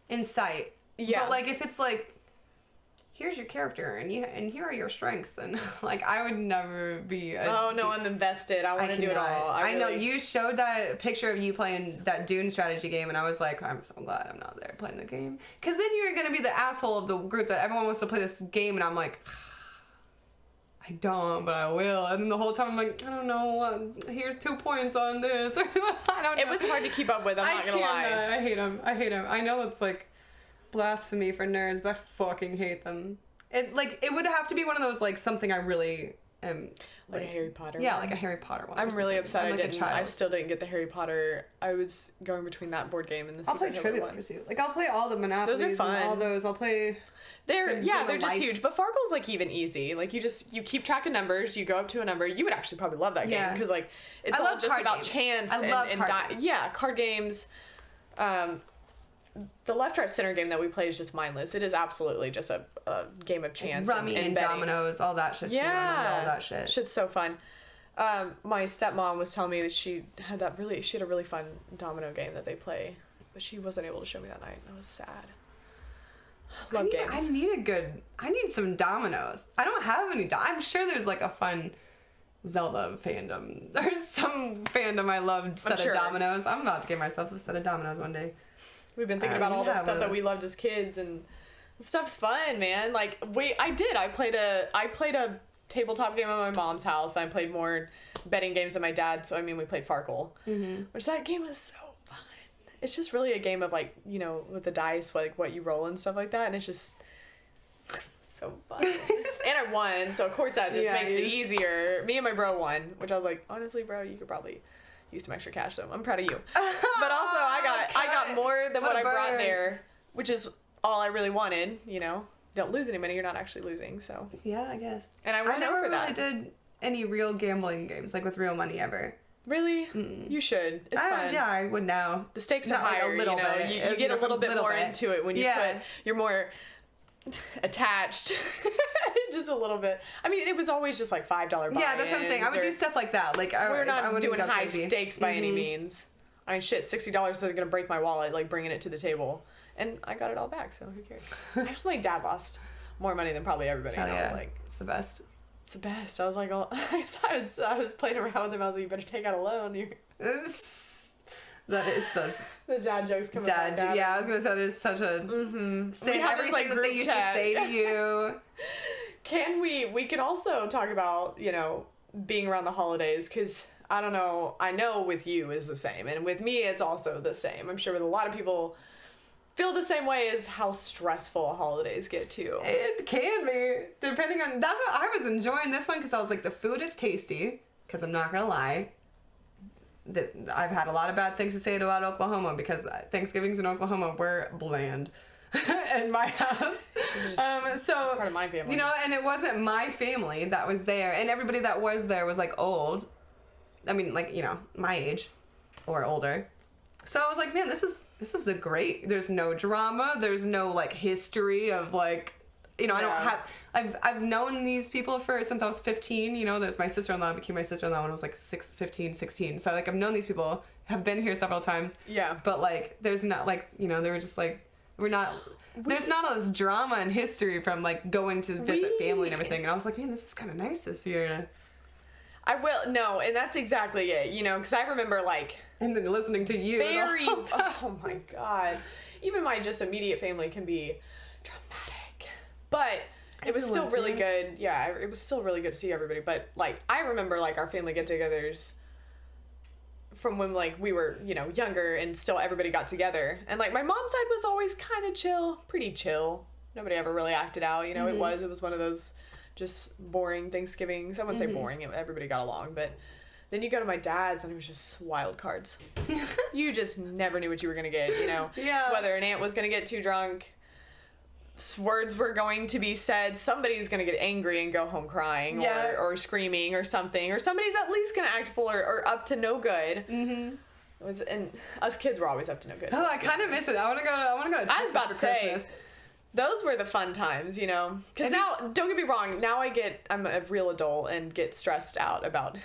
in sight. Yeah. But, like, if it's, like... Here's your character, and here are your strengths, and like I would never be. I'm invested. I want to do it all. I know you showed that picture of you playing that Dune strategy game, and I was like, I'm so glad I'm not there playing the game, because then you're gonna be the asshole of the group that everyone wants to play this game, and I'm like, I don't, but I will, and then the whole time I'm like, I don't know. Here's 2 points on this. I don't know. It was hard to keep up with. I'm not gonna lie. I hate him. I know it's like. Blasphemy for nerds, but I fucking hate them. It would have to be one of those like something I really am like a Harry Potter. Yeah, like a Harry Potter one. I'm really upset I still didn't get the Harry Potter. I was going between that board game and the Secret Hitler one. I'll play Trivial Pursuit. Like I'll play all the Monopolies. Those are fun. And all those. I'll play. They're just huge. But Farkle's like even easy. Like you keep track of numbers. You go up to a number. You would actually probably love that game because like it's all just about chance. I love card games. Yeah, card games. The left, right, center game that we play is just mindless. It is absolutely just a game of chance. Rummy and dominoes, all that shit too. Yeah. All that shit. Shit's so fun. My stepmom was telling me that she had a really fun domino game that they play. but she wasn't able to show me that night. I was sad. Love games. I need some dominoes. I don't have any. I'm sure there's like a fun Zelda fandom. There's some fandom I love set of dominoes. I'm about to get myself a set of dominoes one day. We've been thinking about all the stuff that we loved as kids, and stuff's fun, man. Like I played a tabletop game at my mom's house. And I played more betting games with my dad. So I mean, we played Farkle, which that game was so fun. It's just really a game of like, you know, with the dice, like what you roll and stuff like that, and it's just so fun. And I won, so of course that just makes it easier. Me and my bro won, which I was like, honestly, bro, you could probably use some extra cash, so I'm proud of you. But also I got more than what I brought there, which is all I really wanted, you know. Don't lose any money, you're not actually losing, so. Yeah, I guess. And I never really did any real gambling games, like with real money ever. Really? Mm-mm. You should. It's fun. Yeah, I would now. The stakes are higher, like a little bit. You get a little bit more into it when you you're more attached. Just a little bit. I mean, it was always just like $5 buy-ins. Yeah, that's what I'm saying. I would do stuff like that. Like we're not doing high stakes by any means. I mean, shit, $60 isn't gonna break my wallet, like bringing it to the table. And I got it all back, so who cares? Actually, my dad lost more money than probably everybody. And I was like, it's the best. It's the best. I was like, oh, I was playing around with him. I was like, you better take out a loan. That is such the dad jokes coming back out. Yeah, I was gonna say that is such a say everything that they used to say to you. We can also talk about, you know, being around the holidays, because I don't know, I know with you is the same, and with me it's also the same. I'm sure with a lot of people feel the same way as how stressful holidays get too. It can be, depending on. That's what I was enjoying this one, because I was like, the food is tasty. Because I'm not gonna lie, I've had a lot of bad things to say about Oklahoma, because Thanksgivings in Oklahoma were bland in my house. So part of my family, you know, and it wasn't my family that was there, and everybody that was there was like old. I mean, like, you know, my age or older. So I was like, man, this is the great. There's no drama. There's no like history of like, you know, I don't have. I've known these people since I was 15. You know, there's my sister-in-law became my sister-in-law when I was like 15, 16. So like I've known these people, have been here several times. Yeah. But like, there's not like, you know, they were just like, there's not all this drama and history from like going to visit family and everything. And I was like, man, this is kind of nice this year. And that's exactly it, you know, because I remember like. And then listening to you. Oh my God. Even my just immediate family can be dramatic. But it was still really good. Yeah, it was still really good to see everybody. But like, I remember like our family get-togethers from when like we were, you know, younger, and still everybody got together. And like my mom's side was always kind of chill, pretty chill. Nobody ever really acted out, you know. It was one of those just boring Thanksgivings. I wouldn't say boring. Everybody got along, but. Then you go to my dad's, and it was just wild cards. You just never knew what you were going to get, you know? Yeah. Whether an aunt was going to get too drunk, words were going to be said, somebody's going to get angry and go home crying or screaming or something, or somebody's at least going to act full or up to no good. Mm-hmm. And us kids were always up to no good. Oh, I kind of miss it. I want to go to I was about to say, Christmas. Those were the fun times, you know? Because now, don't get me wrong, now I'm a real adult and get stressed out about...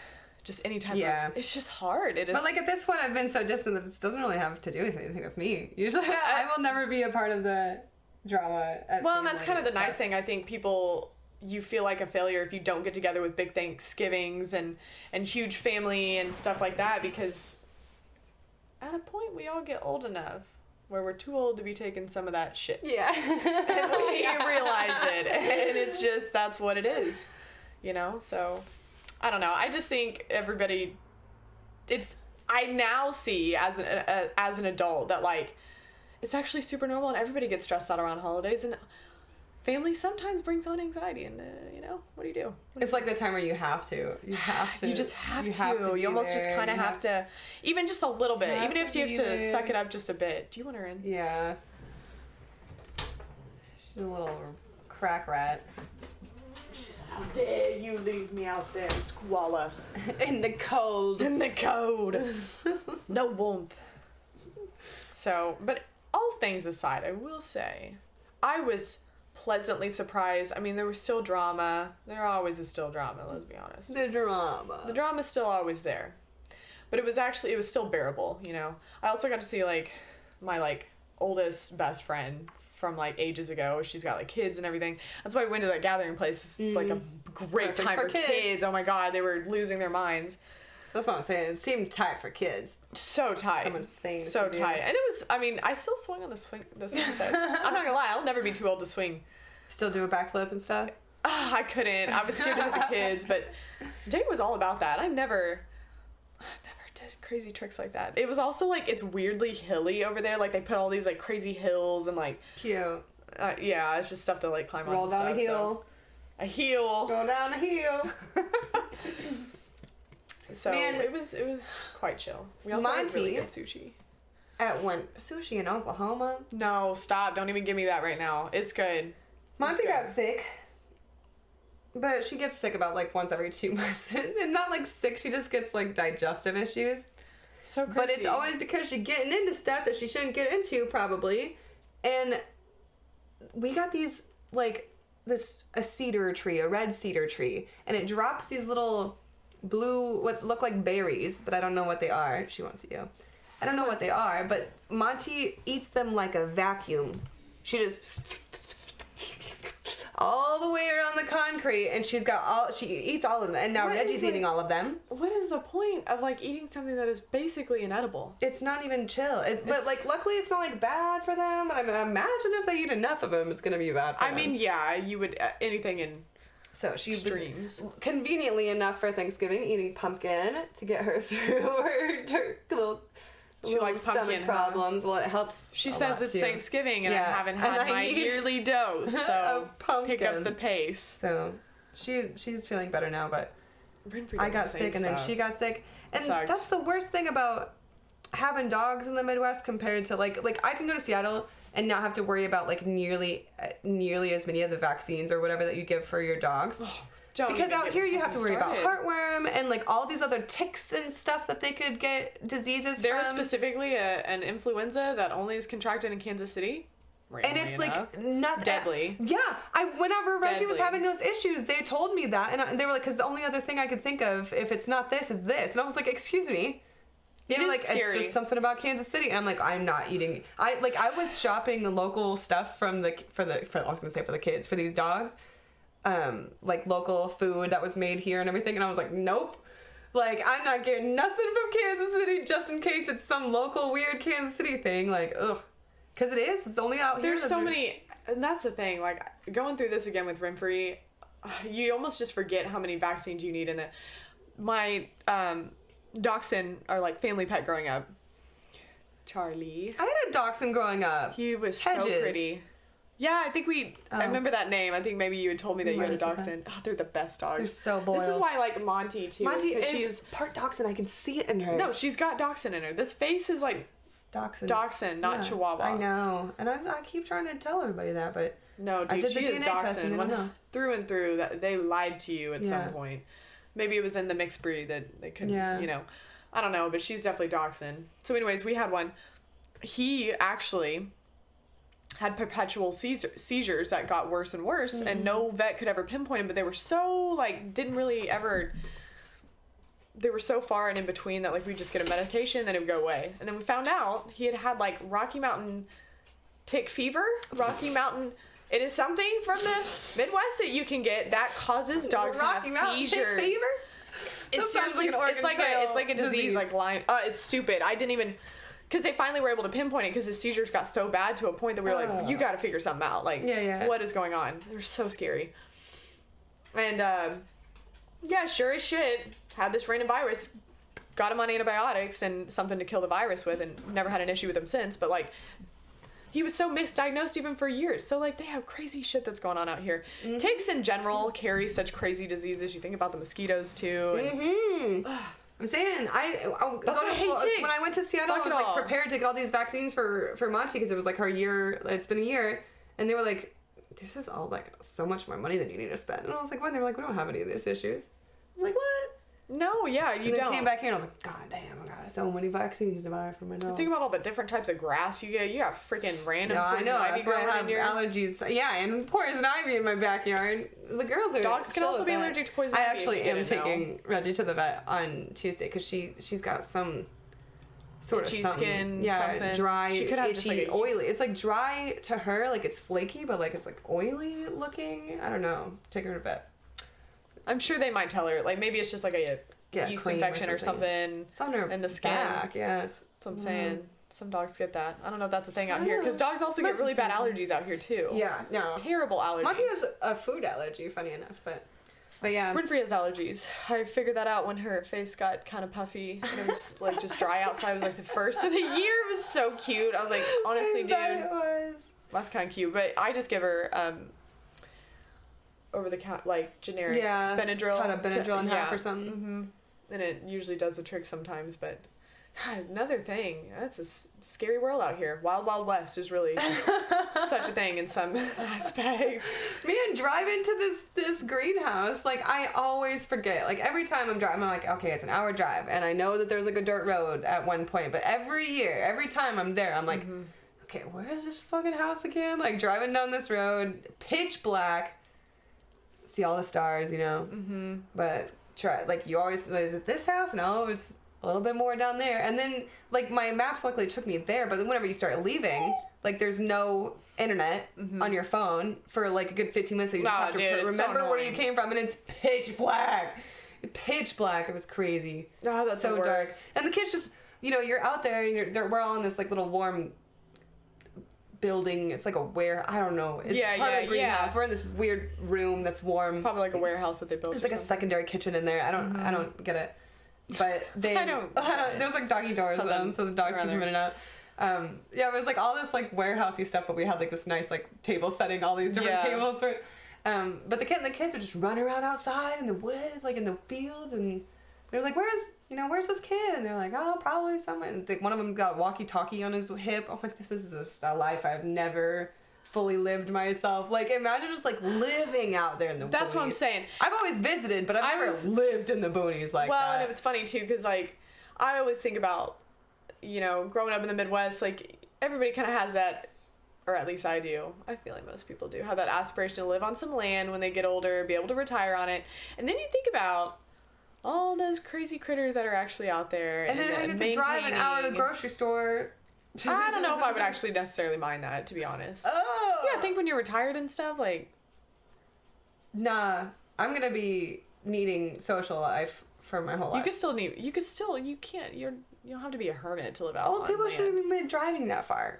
just any type of, it's just hard. It is. But like at this point, I've been so distant that this doesn't really have to do with anything with me. Usually, I will never be a part of the drama. Well, and that's kind of the nice thing. I think you feel like a failure if you don't get together with big Thanksgivings and huge family and stuff like that, because at a point we all get old enough where we're too old to be taking some of that shit. Yeah. And we realize it, and it's just that's what it is, you know. So. I don't know. I just think everybody. I now see as an adult that like, it's actually super normal, and everybody gets stressed out around holidays, and family sometimes brings on anxiety, and you know, what do you do? It's like the time where you have to. You just have to. You almost just kind of have to, even just a little bit, even if you have to suck it up just a bit. Do you want her in? Yeah. She's a little crack rat. How dare you leave me out there in squalor. In the cold. No warmth. So, but all things aside, I will say, I was pleasantly surprised. I mean, there was still drama. There always is still drama, let's be honest. The drama's still always there. But it was still bearable, you know. I also got to see, like, my like oldest best friend from like ages ago. She's got like kids and everything. That's why we went to that gathering place. It's like a great time for kids. Oh my god, they were losing their minds. That's what I'm saying. It seemed tight for kids. So tight. So tight. And it was, I mean, I still swung on the swing sets. I'm not gonna lie, I'll never be too old to swing. Still do a backflip and stuff? I couldn't. I was scared to hit the kids, but Jay was all about that. I never did crazy tricks like that. It was also like, it's weirdly hilly over there. Like they put all these like crazy hills and like... Cute. Yeah, it's just stuff to like climb on. Roll down a hill. So. A heel. Go down a hill. So man, it was quite chill. We also had really good sushi. At one sushi in Oklahoma? No, stop. Don't even give me that right now. It's good. Monty got sick. But she gets sick about like once every 2 months. And not like sick, she just gets like digestive issues. So crazy. But it's always because she's getting into stuff that she shouldn't get into probably. And we got these like a cedar tree, a red cedar tree, and it drops these little blue, what look like berries, but I don't know what they are. She wants you. I don't know what they are, but Monty eats them like a vacuum. She just all the way around the concrete, and she eats all of them, and now Reggie's eating all of them. What is the point of like eating something that is basically inedible? It's not even chill. But like luckily it's not like bad for them, but I mean, imagine if they eat enough of them, it's gonna be bad for them. I mean, yeah, you would, anything in so she extremes. Was conveniently enough for Thanksgiving eating pumpkin to get her through her little stomach problems. Well, it helps. She says it's Thanksgiving and I haven't had my yearly dose, so pick up the pace. So she's feeling better now, but I got sick and then she got sick, and that's the worst thing about having dogs in the Midwest compared to like I can go to Seattle and not have to worry about like nearly as many of the vaccines or whatever that you give for your dogs. Because out here you have to worry about heartworm and like all these other ticks and stuff that they could get diseases from. There is specifically an influenza that only is contracted in Kansas City. And it's like nothing deadly. Yeah, whenever Reggie was having those issues, they told me that, and they were like, because the only other thing I could think of if it's not this is this, and I was like, excuse me. It is like scary. It's just something about Kansas City, and I'm like, I'm not eating. I was shopping the local stuff for the kids, for these dogs. Like local food that was made here and everything, and I was like, nope, like I'm not getting nothing from Kansas City just in case it's some local weird Kansas City thing, like ugh, because it's only out here. There's so many, and that's the thing, like going through this again with Renfrey, you almost just forget how many vaccines you need. And my dachshund, our like family pet growing up, Charlie. I had a dachshund growing up. He was so pretty. Yeah, I think I remember that name. I think maybe you had told me that you had a dachshund. Oh, they're the best dogs. They're so loyal. This is why I like Monty, too. Monty is part dachshund. I can see it in her. No, she's got dachshund in her. This face is like dachshund, not Chihuahua. I know. And I keep trying to tell everybody that, but... No, dude, she is dachshund. Through and through, that they lied to you at some point. Maybe it was in the mixed breed that they couldn't, I don't know, but she's definitely dachshund. So anyways, we had one. He actually had perpetual seizures that got worse and worse, and no vet could ever pinpoint him, but they were so, like, they were so far and in between that, like, we'd just get a medication, then it would go away. And then we found out he had, like, Rocky Mountain tick fever. Rocky Mountain, it is something from the Midwest that you can get that causes dogs to have seizures. Tick fever? It's seriously, it's like a disease, like Lyme. It's stupid. I didn't even... Because they finally were able to pinpoint it because his seizures got so bad to a point that we were like, you got to figure something out. Like, what is going on? They're so scary. And, sure as shit, had this random virus, got him on antibiotics and something to kill the virus with, and never had an issue with him since. But, like, he was so misdiagnosed even for years. So, like, they have crazy shit that's going on out here. Mm-hmm. Ticks in general carry such crazy diseases. You think about the mosquitoes, too. And, I'm saying, when I went to Seattle, I was like prepared to get all these vaccines for Monty because it was like her year. It's been a year, and they were like, "This is all like so much more money than you need to spend." And I was like, "What?" They were like, "We don't have any of these issues." I was like, "What?" No, yeah, you don't. Came back here and I was like, God damn, I got so many vaccines to buy for my dog. Think about all the different types of grass you get. You got freaking random poison ivy. That's why I have allergies. Yeah, and poison ivy in my backyard. The girls are dogs can also be allergic to poison ivy. I actually am taking Reggie to the vet on Tuesday because she's got some sort itchy of skin, yeah, something. dry, She could have itchy, just like oily. It's like dry to her, like it's flaky, but like it's like oily looking. I don't know. Take her to vet. I'm sure they might tell her, like maybe it's just like a yeast infection or something. It's on her in the skin. back, yes. That's what I'm saying. Some dogs get that. I don't know if that's a thing out here, because dogs also get really bad allergies out here too. Yeah, no. Terrible allergies. Monty has a food allergy, funny enough, but yeah. Winfrey has allergies. I figured that out when her face got kind of puffy and it was like just dry outside. It was like the first of the year. It was so cute. I was like, honestly, dude, it was. That's kind of cute. But I just give her over the counter, like generic Benadryl. Cut a Benadryl in half or something. Mm-hmm. And it usually does the trick sometimes, but. God, another thing. That's a scary world out here. Wild Wild West is really such a thing in some aspects. Man, drive into this greenhouse. Like, I always forget. Like, every time I'm driving, I'm like, okay, it's an hour drive. And I know that there's like a dirt road at one point. But every year, every time I'm there, I'm like, okay, where is this fucking house again? Like, driving down this road, pitch black. See all the stars, you know? Mm-hmm. But you always, is it this house? No, it's a little bit more down there. And then, like, my maps luckily took me there, but then whenever you start leaving, like, there's no internet on your phone for, like, a good 15 minutes, so you just have to remember where you came from, and it's pitch black. Pitch black. It was crazy. Oh, that's so dark. And the kids just, you know, you're out there, and we're all in this, like, little warm building. It's like a I don't know. It's part of the greenhouse. We're in this weird room that's warm. Probably like a warehouse that they built. It's like a secondary kitchen in there. I don't get it. But they, I don't there's like doggy doors on, so the dogs can come in and out. Yeah, it was like all this like warehousey stuff, but we had like this nice like table setting, all these different tables. For, but the kids would just run around outside in the wood, like in the fields, and they're like, where's this kid? And they're like, oh, probably somewhere. And one of them got a walkie-talkie on his hip. I'm like, this is just a life I've never fully lived myself. Like, imagine just like living out there in the boonies. That's what I'm saying. I've always visited, but I've never lived in the boonies like that. Well, and it's funny too, because like I always think about, you know, growing up in the Midwest, like everybody kind of has that, or at least I do. I feel like most people do have that aspiration to live on some land when they get older, be able to retire on it. And then you think about all those crazy critters that are actually out there, and then you have to drive an hour to the grocery store. I don't know if I would actually necessarily mind that, to be honest. Oh! Yeah, I think when you're retired and stuff, like... Nah, I'm gonna be needing social life for my whole life. You can't, you don't have to be a hermit to live out on people land. shouldn't even be driving that far.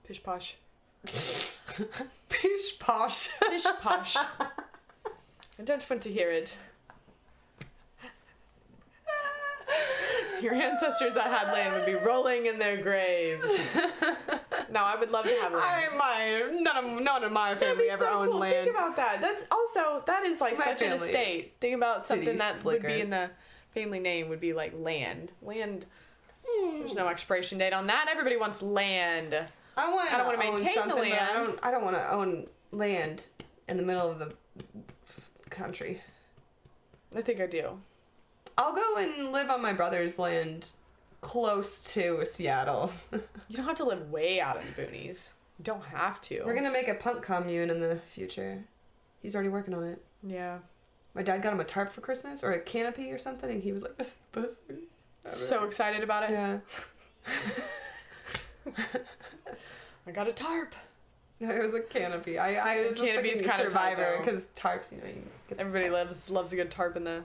Pish posh. Pish posh. Pish posh. I don't want to hear it. Your ancestors that had land would be rolling in their graves. No, I would love to have land. None of my family ever owned land. Think about that. That is like such an estate. Think about something that would be in the family name would be like land. Land. There's no expiration date on that. Everybody wants land. I don't want to maintain the land. I don't want to own land in the middle of the country. I think I do. I'll go and live on my brother's land close to Seattle. You don't have to live way out in the boonies. You don't have to. We're going to make a punk commune in the future. He's already working on it. Yeah. My dad got him a tarp for Christmas, or a canopy or something, and he was like, this is the best thing ever. So excited about it. Yeah. I got a tarp. No, it was a canopy. I was just thinking kind Survivor, because tarps, you know, everybody loves a good tarp in the...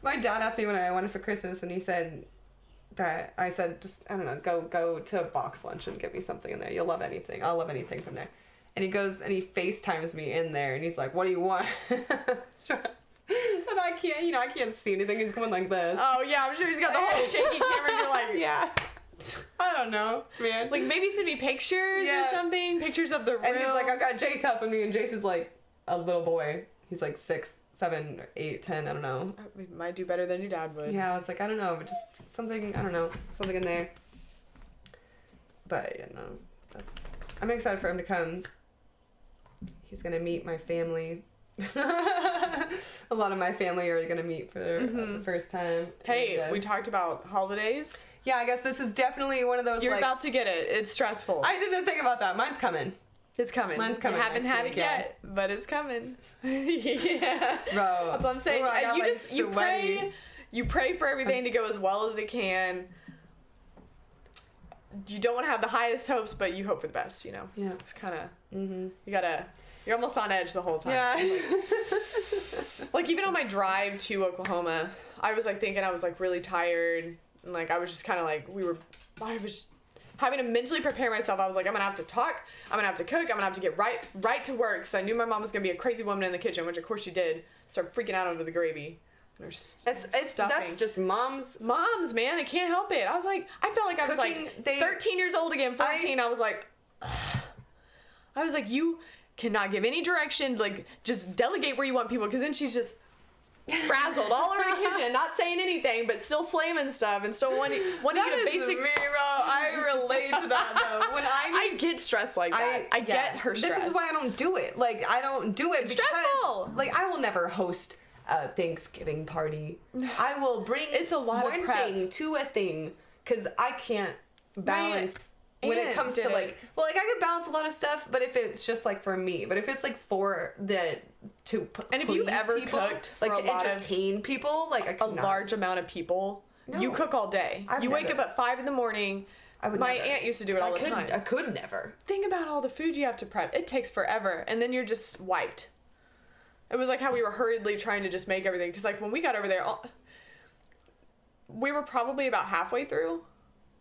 My dad asked me what I wanted for Christmas, and he said that I said, just, I don't know, go to a box lunch and get me something in there. You'll love anything. I'll love anything from there. And he goes and he FaceTimes me in there, and he's like, what do you want? And I can't see anything. He's going like this. Oh, yeah, I'm sure he's got the whole shaky camera, and you're like, yeah. I don't know, man. Like, maybe send me pictures or something. Pictures of the room. And he's like, I've got Jace helping me, and Jace is like a little boy. He's like 6, 7, 8, 10, I don't know. We might do better than your dad would. Yeah, I was like, I don't know, but just something, I don't know, something in there. But, you know, I'm excited for him to come. He's going to meet my family. A lot of my family are going to meet for the first time. Hey, and, we talked about holidays. Yeah, I guess this is definitely one of those, You're about to get it. It's stressful. I didn't think about that. Mine's coming. It's coming. Mine's coming. You haven't had it yet, but it's coming. Yeah. Bro. That's what I'm saying. You pray for everything to go as well as it can. you don't want to have the highest hopes, but you hope for the best, you know? Yeah. It's kind of, you're almost on edge the whole time. Yeah. Like, even on my drive to Oklahoma, I was, like, thinking I was, like, really tired. And, like, I was just kind of, like, I was having to mentally prepare myself. I was like, I'm going to have to talk. I'm going to have to cook. I'm going to have to get right to work. Because I knew my mom was going to be a crazy woman in the kitchen, which, of course, she did. Start freaking out over the gravy. That's just moms, man. They can't help it. I was like, I felt like I was like 13 years old again, 14. I was like, you cannot give any direction. Like, just delegate where you want people. Because then she's just frazzled all over the kitchen, not saying anything, but still slamming stuff and still wanting to get a basic. Me, bro. I relate to that though. When I get stressed like that. I get her stress. This is why I don't do it. Like, I don't do it because, stressful. Like, I will never host a Thanksgiving party. I will bring one thing to a thing because I can't balance when it comes to like, well, like I could balance a lot of stuff, but if it's just like for me, but if it's like for and if you've ever cooked for like to entertain people, like a large amount of people, you cook all day. You wake up at 5 a.m. My aunt used to do it all the time. I could never. Think about all the food you have to prep. It takes forever, and then you're just wiped. It was like how we were hurriedly trying to just make everything. Because, like, when we got over there, we were probably about halfway through,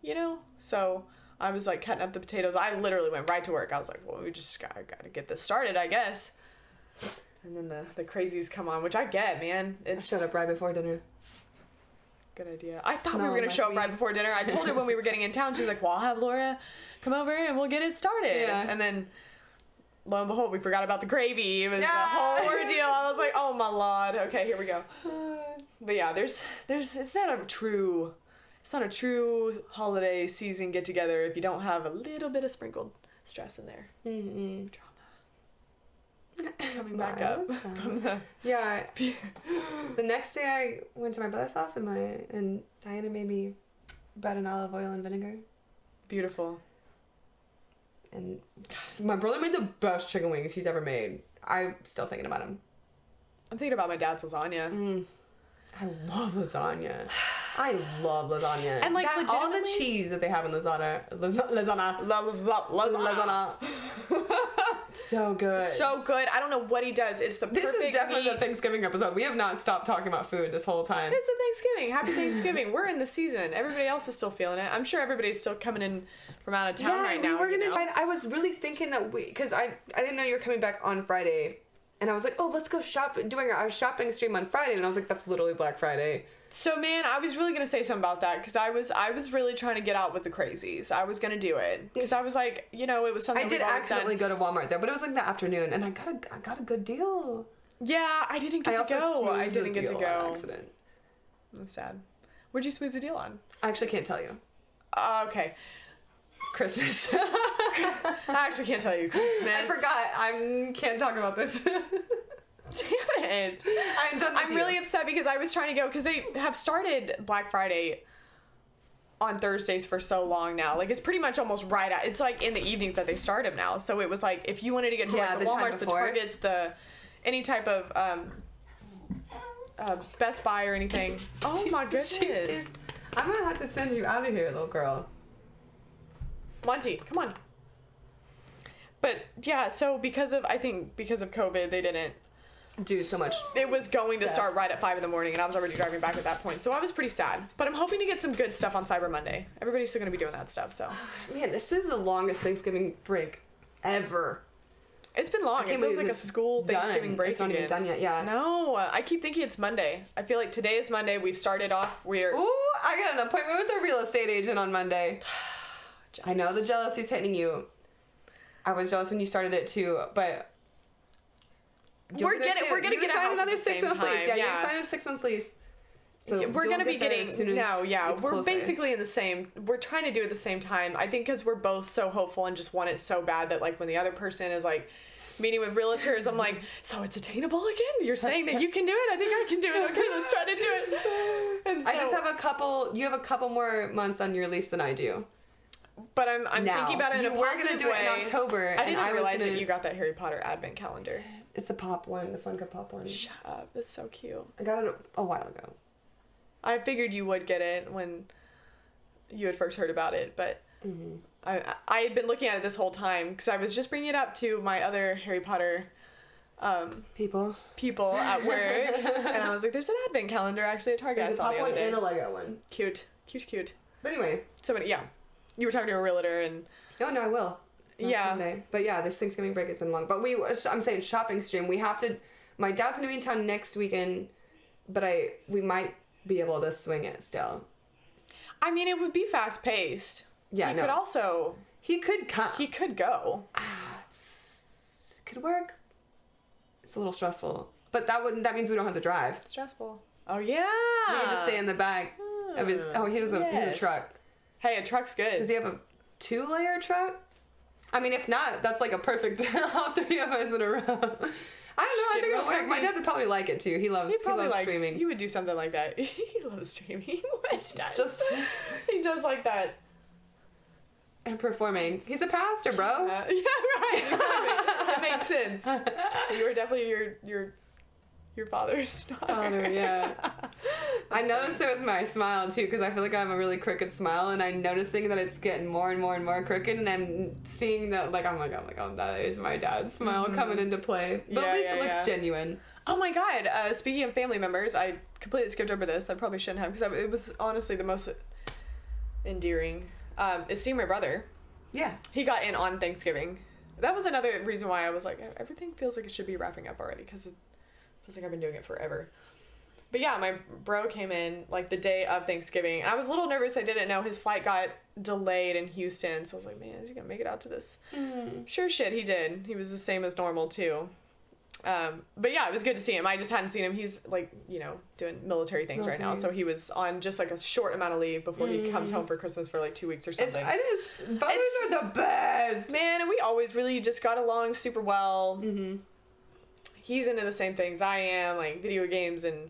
you know? So I was, like, cutting up the potatoes. I literally went right to work. I was like, well, we just got to get this started, I guess. And then the crazies come on, which I get, man. I showed up right before dinner. Good idea. I thought we were going to show up right before dinner. I told her when we were getting in town, she was like, well, I'll have Laura come over and we'll get it started. Yeah. And then, lo and behold, we forgot about the gravy. It was a whole ordeal. I was like, oh my Lord. Okay, here we go. But yeah, it's not a true holiday season get together if you don't have a little bit of sprinkled stress in there. Mm-hmm. Drama. Coming back up from the... Yeah. The next day I went to my brother's house and Diana made me bread and olive oil and vinegar. Beautiful. And my brother made the best chicken wings he's ever made. I'm still thinking about him. I'm thinking about my dad's lasagna. I love lasagna. And like that, all the cheese that they have in lasagna. So good. So good. I don't know what he does. It's the perfect This is definitely the Thanksgiving episode. We have not stopped talking about food this whole time. It's a Thanksgiving. Happy Thanksgiving. We're in the season. Everybody else is still feeling it. I'm sure everybody's still coming in from out of town right now. I was really thinking that because I didn't know you were coming back on Friday. And I was like, oh, let's go doing our shopping stream on Friday. And I was like, that's literally Black Friday. So, man, I was really going to say something about that because I was really trying to get out with the crazies. I was going to do it because I was like, you know, it was something I did accidentally go to Walmart there, but it was like the afternoon, and I got a good deal. Yeah, I didn't get to go. I didn't get to go. On accident. That's sad. Where'd you squeeze the deal on? I actually can't tell you. Okay. Christmas. I actually can't tell you Christmas. I forgot. I can't talk about this. Damn it. I'm done with I'm really upset because I was trying to go because they have started Black Friday on Thursdays for so long now. Like, it's pretty much almost right at, it's like in the evenings that they start them now. So it was like, if you wanted to get to like the Walmarts, the Targets, any type of Best Buy or anything. Oh my goodness. I'm gonna have to send you out of here, little girl. Monty, come on. But yeah, so because of COVID, they didn't do so much. It was going to start right at 5 a.m, and I was already driving back at that point. So I was pretty sad. But I'm hoping to get some good stuff on Cyber Monday. Everybody's still going to be doing that stuff, so. Man, this is the longest Thanksgiving break ever. It's been long. It feels like a school Thanksgiving break. It's not even done yet, yeah. No, I keep thinking it's Monday. I feel like today is Monday. We've started off. Ooh, I got an appointment with a real estate agent on Monday. I know the jealousy's hitting you. I was jealous when you started it too, but we're gonna get a house another at the 6 month lease. Yeah, you're signing a 6 month lease. So we're gonna be getting we're basically in the same. We're trying to do it at the same time. I think because we're both so hopeful and just want it so bad that like when the other person is like meeting with realtors, I'm like, so it's attainable again? You're saying that you can do it? I think I can do it. Okay, let's try to do it. And so, I just have you have a couple more months on your lease than I do. But I'm thinking about it in a positive way. You were going to do it in October. I didn't realize that you got that Harry Potter advent calendar. It's the pop one, the Funko Pop one. Shut up. That's so cute. I got it a while ago. I figured you would get it when you had first heard about it, but Mm-hmm. I had been looking at it this whole time because I was just bringing it up to my other Harry Potter people at work, and I was like, "There's an advent calendar actually at Target." There's a pop one and a Lego one. Cute. But anyway, so many, yeah. You were talking to a realtor, and oh no, I will. Yeah. Someday. But yeah, this Thanksgiving break has been long. But I'm saying shopping stream. We have to. My dad's gonna be in town next weekend, but we might be able to swing it still. I mean, it would be fast paced. Yeah, he could also. He could come. He could go. It could work. It's a little stressful, but that means we don't have to drive. Stressful. Oh yeah. We need to stay in the back of his. Oh, he doesn't. He has a truck. Hey, a truck's good. Does he have a 2-layer truck? I mean, if not, that's like a perfect all 3 of us in a row. I don't know. I think it'll work. My dad would probably like it too. He loves streaming. He would do something like that. He loves streaming. He does. He does like that. And performing. He's a pastor, bro. Yeah, right. Exactly. That makes sense. You were definitely your father's daughter. Yeah. I notice it with my smile too, because I feel like I have a really crooked smile, and I'm noticing that it's getting more and more and more crooked, and I'm seeing that I'm like, oh, that is my dad's smile coming into play. But at least it looks genuine. Oh my god! Speaking of family members, I completely skipped over this. I probably shouldn't have, because it was honestly the most endearing. Is seeing my brother. Yeah. He got in on Thanksgiving. That was another reason why I was like, everything feels like it should be wrapping up already, because it feels like I've been doing it forever. But yeah, my bro came in like the day of Thanksgiving. I was a little nervous. I didn't know his flight got delayed in Houston, so I was like, man, is he gonna make it out to this? Sure shit, he did. He was the same as normal too. But yeah, it was good to see him. I just hadn't seen him. He's like, doing military things right now, so he was on just like a short amount of leave before he comes home for Christmas for like 2 weeks or something. Brothers are the best, man, and we always really just got along super well. He's into the same things I am, like video games and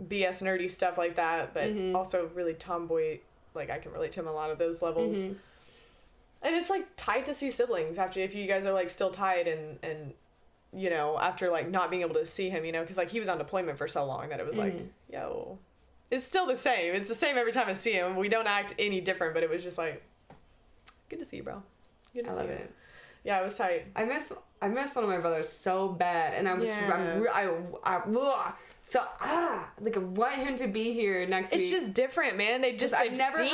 BS nerdy stuff like that, but also really tomboy. Like I can relate to him a lot of those levels. And it's like tight to see siblings if you guys are like still tied and after like not being able to see him, because like he was on deployment for so long that it was like, yo, it's still the same. It's the same every time I see him. We don't act any different, but it was just like, good to see you, bro. Good to see you. It. Yeah, it was tight. I miss one of my brothers so bad, and I want him to be here next week. It's just different, man. I've never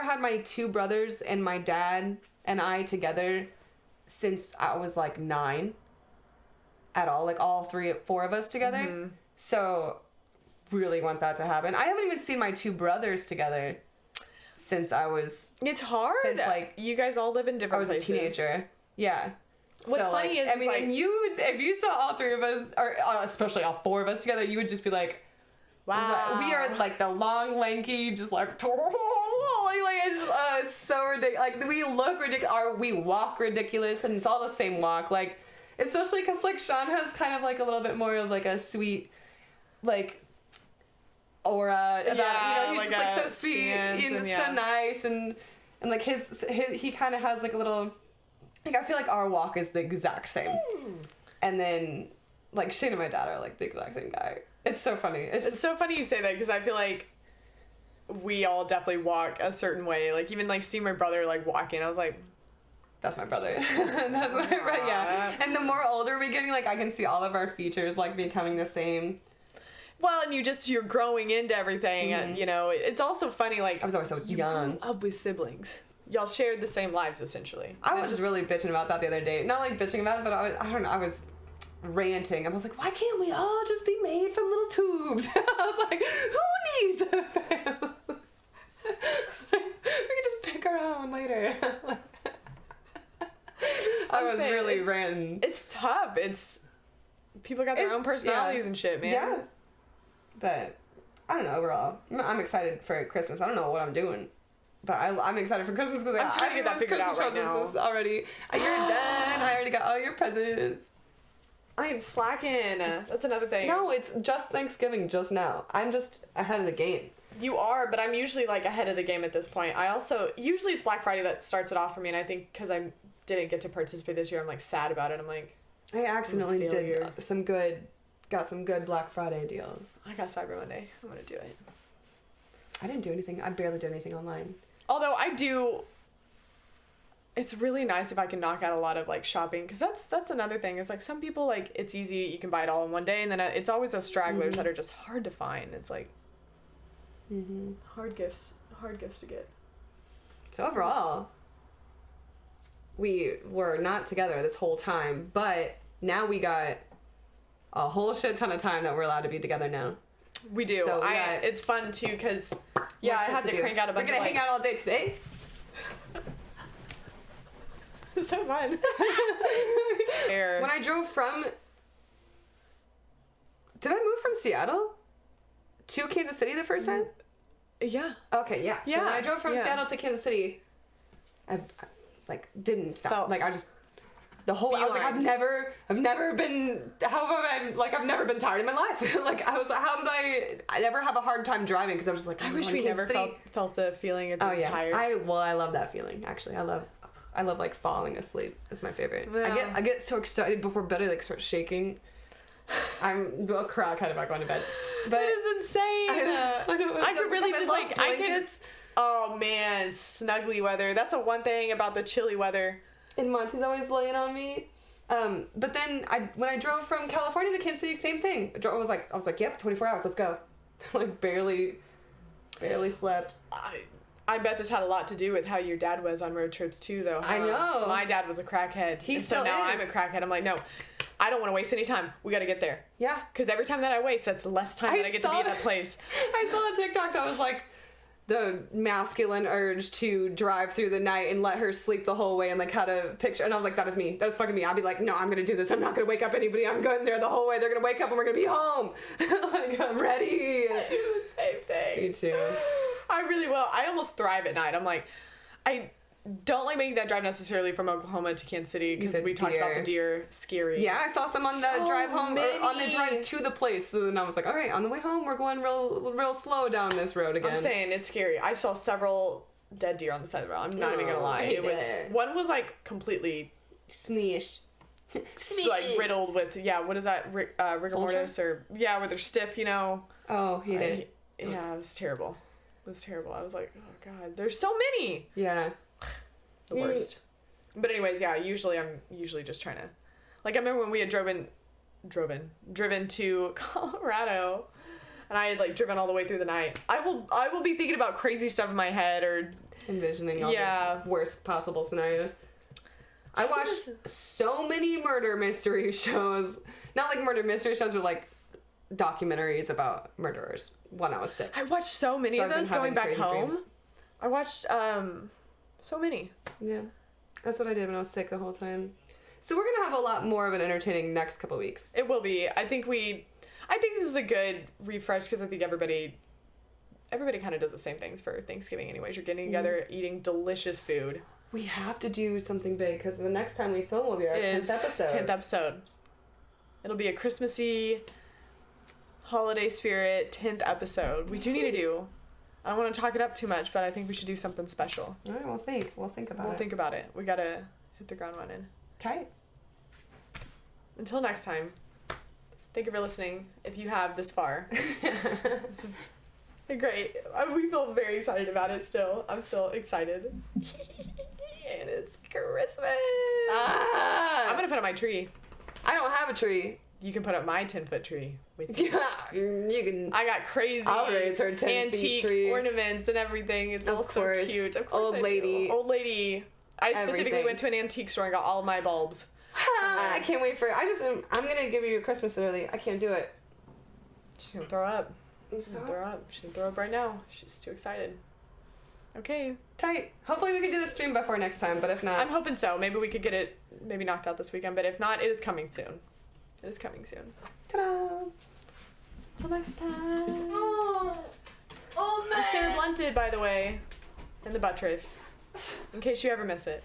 had my 2 brothers and my dad and I together since I was like 9 at all, like all 4 of us together. So really want that to happen. I haven't even seen my 2 brothers together since I was... It's hard. Since like... You guys all live in different places. I was a teenager. Yeah. What's funny is... and if you saw all 3 of us, or especially all 4 of us together, you would just be like, wow. We are like the long, lanky, just like... it's so ridiculous. Like, we look ridiculous. We walk ridiculous, and it's all the same walk. Like, especially because, like, Sean has kind of, like, a little bit more of, like, a sweet, like... aura about he's like just like so sweet and so nice and like his he kind of has like a little like I feel like our walk is the exact same and then like Shane and my dad are like the exact same guy. It's so funny. It's so funny you say that because I feel like we all definitely walk a certain way. Like even like seeing my brother like walking, I was like, that's my brother. That's my brother. Yeah. And the more older we're getting, like I can see all of our features like becoming the same. Well, and you're growing into everything, and, it's also funny, like... I was always so young. You grew up with siblings. Y'all shared the same lives, essentially. I was really bitching about that the other day. Not, like, bitching about it, but I was ranting. I was like, why can't we all just be made from little tubes? I was like, who needs a family? We can just pick our own later. I was really ranting. It's tough. People got their own personalities and shit, man. Yeah. But I don't know. Overall, I'm excited for Christmas. I don't know what I'm doing, but I'm excited for Christmas because I'm trying to get that figured out right now. Already, you're done. I already got all your presents. I am slacking. That's another thing. No, it's just Thanksgiving just now. I'm just ahead of the game. You are, but I'm usually like ahead of the game at this point. Usually it's Black Friday that starts it off for me, and I think because I didn't get to participate this year, I'm like sad about it. I'm like, I accidentally got some good Black Friday deals. I got Cyber Monday. I'm gonna do it. I didn't do anything. I barely did anything online. Although I do, it's really nice if I can knock out a lot of like shopping, because that's another thing. It's like some people, like, it's easy, you can buy it all in one day, and then it's always those stragglers that are just hard to find. It's like hard gifts to get. So overall, we were not together this whole time, but now we got a whole shit ton of time that we're allowed to be together now. We do. So it's fun too, because I have to crank out a bunch of. We're gonna hang out all day today. It's so fun. When I drove from, did I move from Seattle to Kansas City the first time? Yeah. Okay, yeah. So when I drove from Seattle to Kansas City, I like didn't stop. I just the whole. I was like, I've never been. I've never been tired in my life. Like I was like, how did I never have a hard time driving? Because I was just like, I wish we never felt the feeling of being tired. I love that feeling. Actually, I love like falling asleep. It's my favorite. Yeah. I get so excited before bed. I like start shaking. I'll crack if I go into bed. But that is insane. I could really just like blankets. Oh man, snuggly weather. That's the one thing about the chilly weather. And Monty's always laying on me. But then when I drove from California to Kansas City, same thing. I was like, yep, 24 hours, let's go. Like barely slept. I bet this had a lot to do with how your dad was on road trips too, though. I know. My dad was a crackhead. So now I'm a crackhead. I'm like, no, I don't want to waste any time. We got to get there. Yeah. Because every time that I waste, that's less time that I get to be in that place. I saw a TikTok that was like, the masculine urge to drive through the night and let her sleep the whole way, and like had a picture, and I was like, that is me. That is fucking me. I'd be like, no, I'm gonna do this. I'm not gonna wake up anybody. I'm going there the whole way. They're gonna wake up and we're gonna be home. Like, I'm ready. I do the same thing. Me too. I really will. I almost thrive at night. I'm like, I don't like making that drive necessarily from Oklahoma to Kansas City, because we talked about the deer. Scary. Yeah, I saw some on the drive home, or on the drive to the place. So then I was like, all right, on the way home, we're going real slow down this road again. I'm saying it's scary. I saw several dead deer on the side of the road. I'm not even gonna lie. One was like completely smashed. Like riddled with what is that, rigor mortis, or where they're stiff, you know. Oh, he did. Yeah, it was terrible. I was like, oh god, there's so many. Yeah. The worst. But anyways, usually I'm just trying to, like, I remember when we had driven to Colorado, and I had like driven all the way through the night. I will be thinking about crazy stuff in my head, or envisioning all the worst possible scenarios. I watched so many murder mystery shows. Not like murder mystery shows, but like documentaries about murderers when I was sick. I watched so many of those going back home. Dreams. I watched so many. Yeah. That's what I did when I was sick the whole time. So we're gonna have a lot more of an entertaining next couple weeks. It will be. I think this was a good refresh, because I think everybody kind of does the same things for Thanksgiving anyways. You're getting together, eating delicious food. We have to do something big, because the next time we film will be our 10th episode. 10th episode. It'll be a Christmassy, holiday spirit 10th episode. We do need to do. I don't want to talk it up too much, but I think we should do something special. All right, we'll think about it. We'll think about it. We gotta hit the ground running. Tight. Until next time, thank you for listening. If you have this far, this is great. We feel very excited about it still. I'm still excited. And it's Christmas. I'm gonna put up my tree. I don't have a tree. You can put up my 10-foot tree with you. You can. I got crazy antique tree ornaments and everything. It's all so cute. Of course, old lady. I specifically went to an antique store and got all my bulbs. I can't wait for it. I'm gonna give you a Christmas early. I can't do it. She's gonna throw up. She's gonna throw up right now. She's too excited. Okay. Tight. Hopefully we can do the stream before next time, but if not, I'm hoping so. Maybe we could get it knocked out this weekend, but if not, it is coming soon. Ta-da! Till next time. Oh man. I'm Sarah Blunted, by the way, in the buttress, in case you ever miss it.